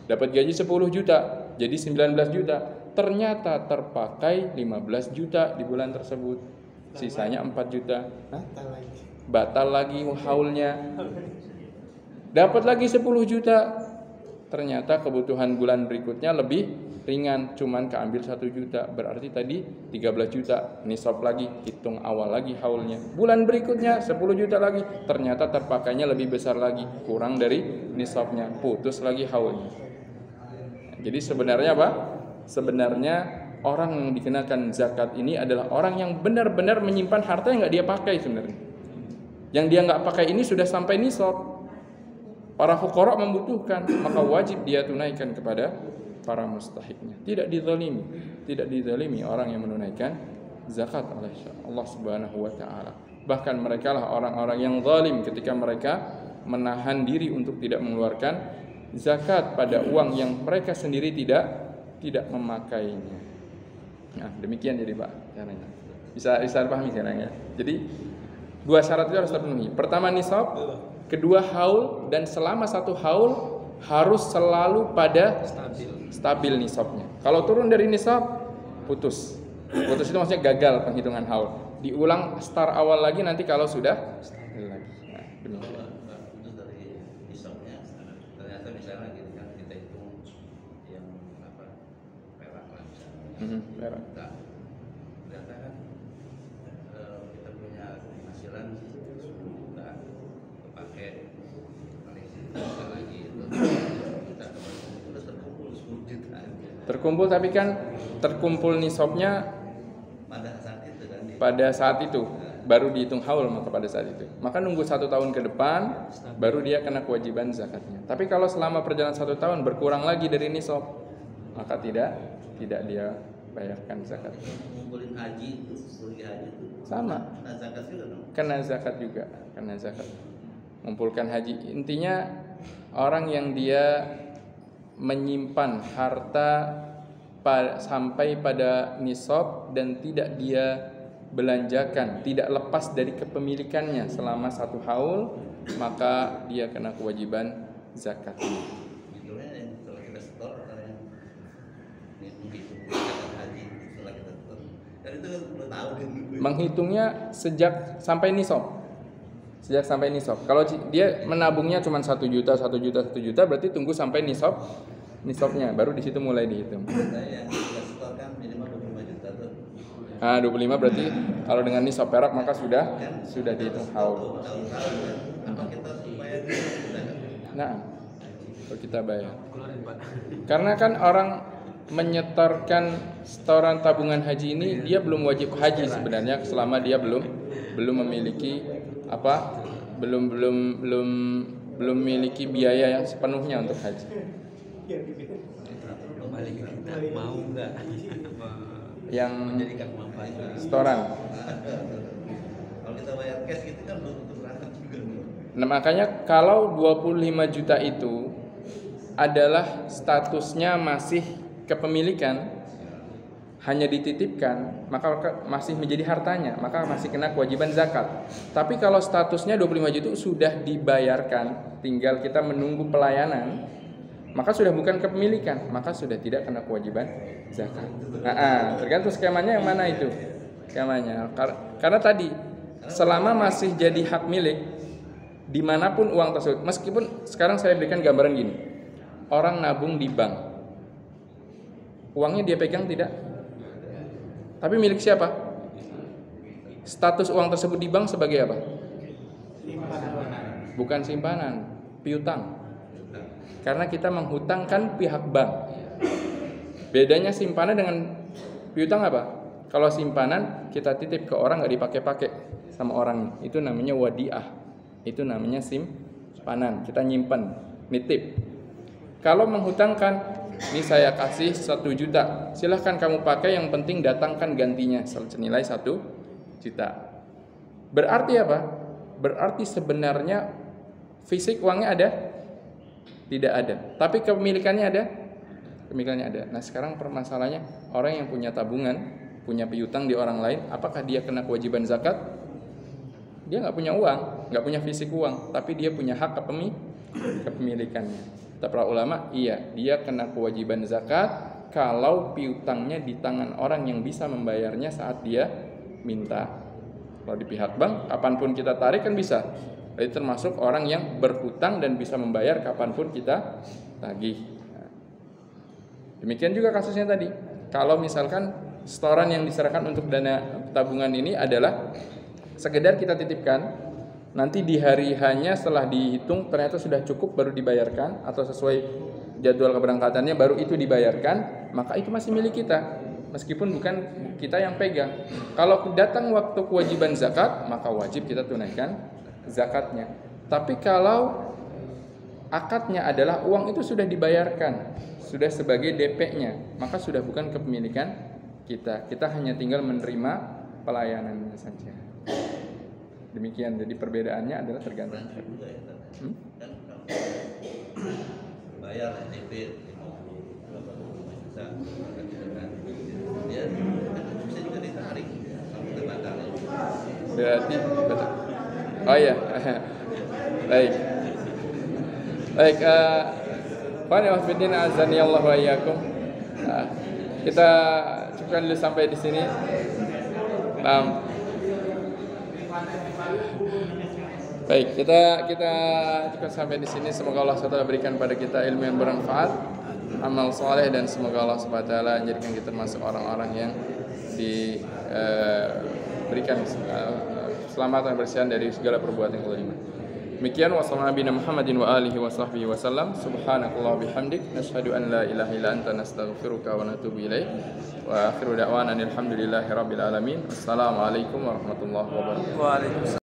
A: Dapat gaji 10 juta, jadi 19 juta. Ternyata terpakai 15 juta di bulan tersebut. Sisanya 4 juta. Batal lagi haulnya. Dapat lagi 10 juta. Ternyata kebutuhan bulan berikutnya lebih ringan, cuman keambil 1 juta. Berarti tadi 13 juta. Nisab lagi, hitung awal lagi haulnya. Bulan berikutnya 10 juta lagi. Ternyata terpakainya lebih besar lagi, kurang dari nisabnya. Putus lagi haulnya. Jadi sebenarnya apa? Sebenarnya orang yang dikenakan zakat ini adalah orang yang benar-benar menyimpan harta yang nggak dia pakai sebenarnya. Yang dia nggak pakai ini sudah sampai nisab. Para fuqara membutuhkan, maka wajib dia tunaikan kepada para mustahiknya. Tidak dizalimi orang yang menunaikan zakat oleh Allah Subhanahu wa taala. Bahkan mereka lah orang-orang yang zalim ketika mereka menahan diri untuk tidak mengeluarkan zakat pada uang yang mereka sendiri tidak memakainya. Nah, demikian jadi Pak caranya. Bisa dipahami sekarang ya. Jadi dua syarat itu harus terpenuhi. Pertama nisab, kedua haul, dan selama satu haul harus selalu pada stabil nisabnya. Kalau turun dari nisab, putus. Putus itu maksudnya gagal penghitungan haul. Diulang start awal lagi nanti kalau sudah stabil lagi. Nah, demikian.
B: Putus dari nisabnya, ternyata misalnya gitu kan kita hitung yang perak lah misalnya.
A: Perak.
B: Ternyata kan kita punya penghasilan 10 juta, kepake paling sedikit lagi itu kita terus terkumpul 10 juta.
A: Terkumpul, tapi kan terkumpul nisabnya pada saat itu baru dihitung haul, maka pada saat itu. Maka nunggu 1 tahun ke depan baru dia kena kewajiban zakatnya. Tapi kalau selama perjalanan 1 tahun berkurang lagi dari nisab, maka tidak dia bayarkan zakat.
B: Ngumpulin haji itu, pergi haji itu
A: sama.
B: Kena zakat juga dong.
A: Kena zakat. Mengumpulkan haji. Intinya orang yang dia menyimpan harta sampai pada nisab dan tidak dia belanjakan, tidak lepas dari kepemilikannya selama 1 haul, maka dia kena kewajiban zakat.
B: Sebetulnya yang setelah kita setor yang menghitung zakat haji setelah kita setor, dan itu kan udah tahu kan.
A: Menghitungnya sejak sampai nisab. Kalau dia menabungnya cuma 1 juta, berarti tunggu sampai nisabnya, baru di situ mulai dihitung.
B: Yang kita setor kan minimal 25 juta tuh.
A: Nah, 25 berarti kalau dengan nisab perak maka sudah dihitung haul.
B: Apa kita bayar sudah kan?
A: Nah, kalau kita bayar. Karena kan orang menyetorkan setoran tabungan haji ini dia belum wajib haji sebenarnya selama dia belum memiliki belum memiliki biaya yang sepenuhnya untuk haji.
B: Mau nggak
A: Yang
B: menjadikan manfaat
A: setoran.
B: Kalau kita bayar cash gitu kan belum tentu berangkat juga.
A: Nah, makanya kalau 25 juta itu adalah statusnya masih kepemilikan, hanya dititipkan, maka masih menjadi hartanya, maka masih kena kewajiban zakat. Tapi kalau statusnya 25 juta sudah dibayarkan, tinggal kita menunggu pelayanan, maka sudah bukan kepemilikan, maka sudah tidak kena kewajiban zakat. Tergantung skemanya yang mana itu skemanya. Karena tadi selama masih jadi hak milik dimanapun uang tersebut, meskipun sekarang saya berikan gambaran gini, orang nabung di bank, uangnya dia pegang tidak, tapi milik siapa? Status uang tersebut di bank sebagai apa? Bukan simpanan, piutang. Karena kita menghutangkan pihak bank. Bedanya simpanan dengan piutang apa? Kalau simpanan kita titip ke orang, nggak dipakai-pakai sama orang, itu namanya wadiah. Itu namanya simpanan, kita nyimpan, nitip. Kalau menghutangkan, ini saya kasih 1 juta, silahkan kamu pakai, yang penting datangkan gantinya senilai 1 juta. Berarti apa? Berarti sebenarnya fisik uangnya ada? Tidak ada. Tapi kepemilikannya ada? Kepemilikannya ada. Nah sekarang permasalahannya, orang yang punya tabungan, punya piutang di orang lain, apakah dia kena kewajiban zakat? Dia nggak punya uang, nggak punya fisik uang, tapi dia punya hak kepemilikannya. Kata para ulama, iya, dia kena kewajiban zakat kalau piutangnya di tangan orang yang bisa membayarnya saat dia minta. Kalau di pihak bank, kapanpun kita tarik kan bisa. Jadi termasuk orang yang berhutang dan bisa membayar kapanpun kita tagih. Demikian juga kasusnya tadi. Kalau misalkan setoran yang diserahkan untuk dana tabungan ini adalah sekedar kita titipkan, nanti di hari hanya setelah dihitung ternyata sudah cukup baru dibayarkan, atau sesuai jadwal keberangkatannya baru itu dibayarkan, maka itu masih milik kita, meskipun bukan kita yang pegang. Kalau datang waktu kewajiban zakat, maka wajib kita tunaikan zakatnya. Tapi kalau akadnya adalah uang itu sudah dibayarkan, sudah sebagai DP-nya, maka sudah bukan kepemilikan kita. Kita hanya tinggal menerima pelayanannya saja. Demikian. Jadi perbedaannya adalah tergantung.
B: Kan bayar DP 50 juta, dia bisa juga ditarik kalau kita batalin.
A: Berarti betul. Oh iya. Baik. Pak Wafidin azani Allah wa iyyakum. Kita cukupkan dulu sampai di sini. Baik, kita cukup sampai di sini. Semoga Allah SWT berikan pada kita ilmu yang bermanfaat, amal soleh, dan semoga Allah SWT menjadikan kita termasuk orang-orang yang diberikan keselamatan dan bersihan dari segala perbuatan kezaliman. Demikian, wassalamualaikum Muhammadin wa alihi wa sahbihi wasallam. Subhanakallah bihamdik, nashhadu an la ilaha illa anta, nastaghfiruka wa natubu ilaik. Wa akhiru da'wana alhamdulillahi rabbil alamin. Assalamualaikum warahmatullahi wabarakatuh.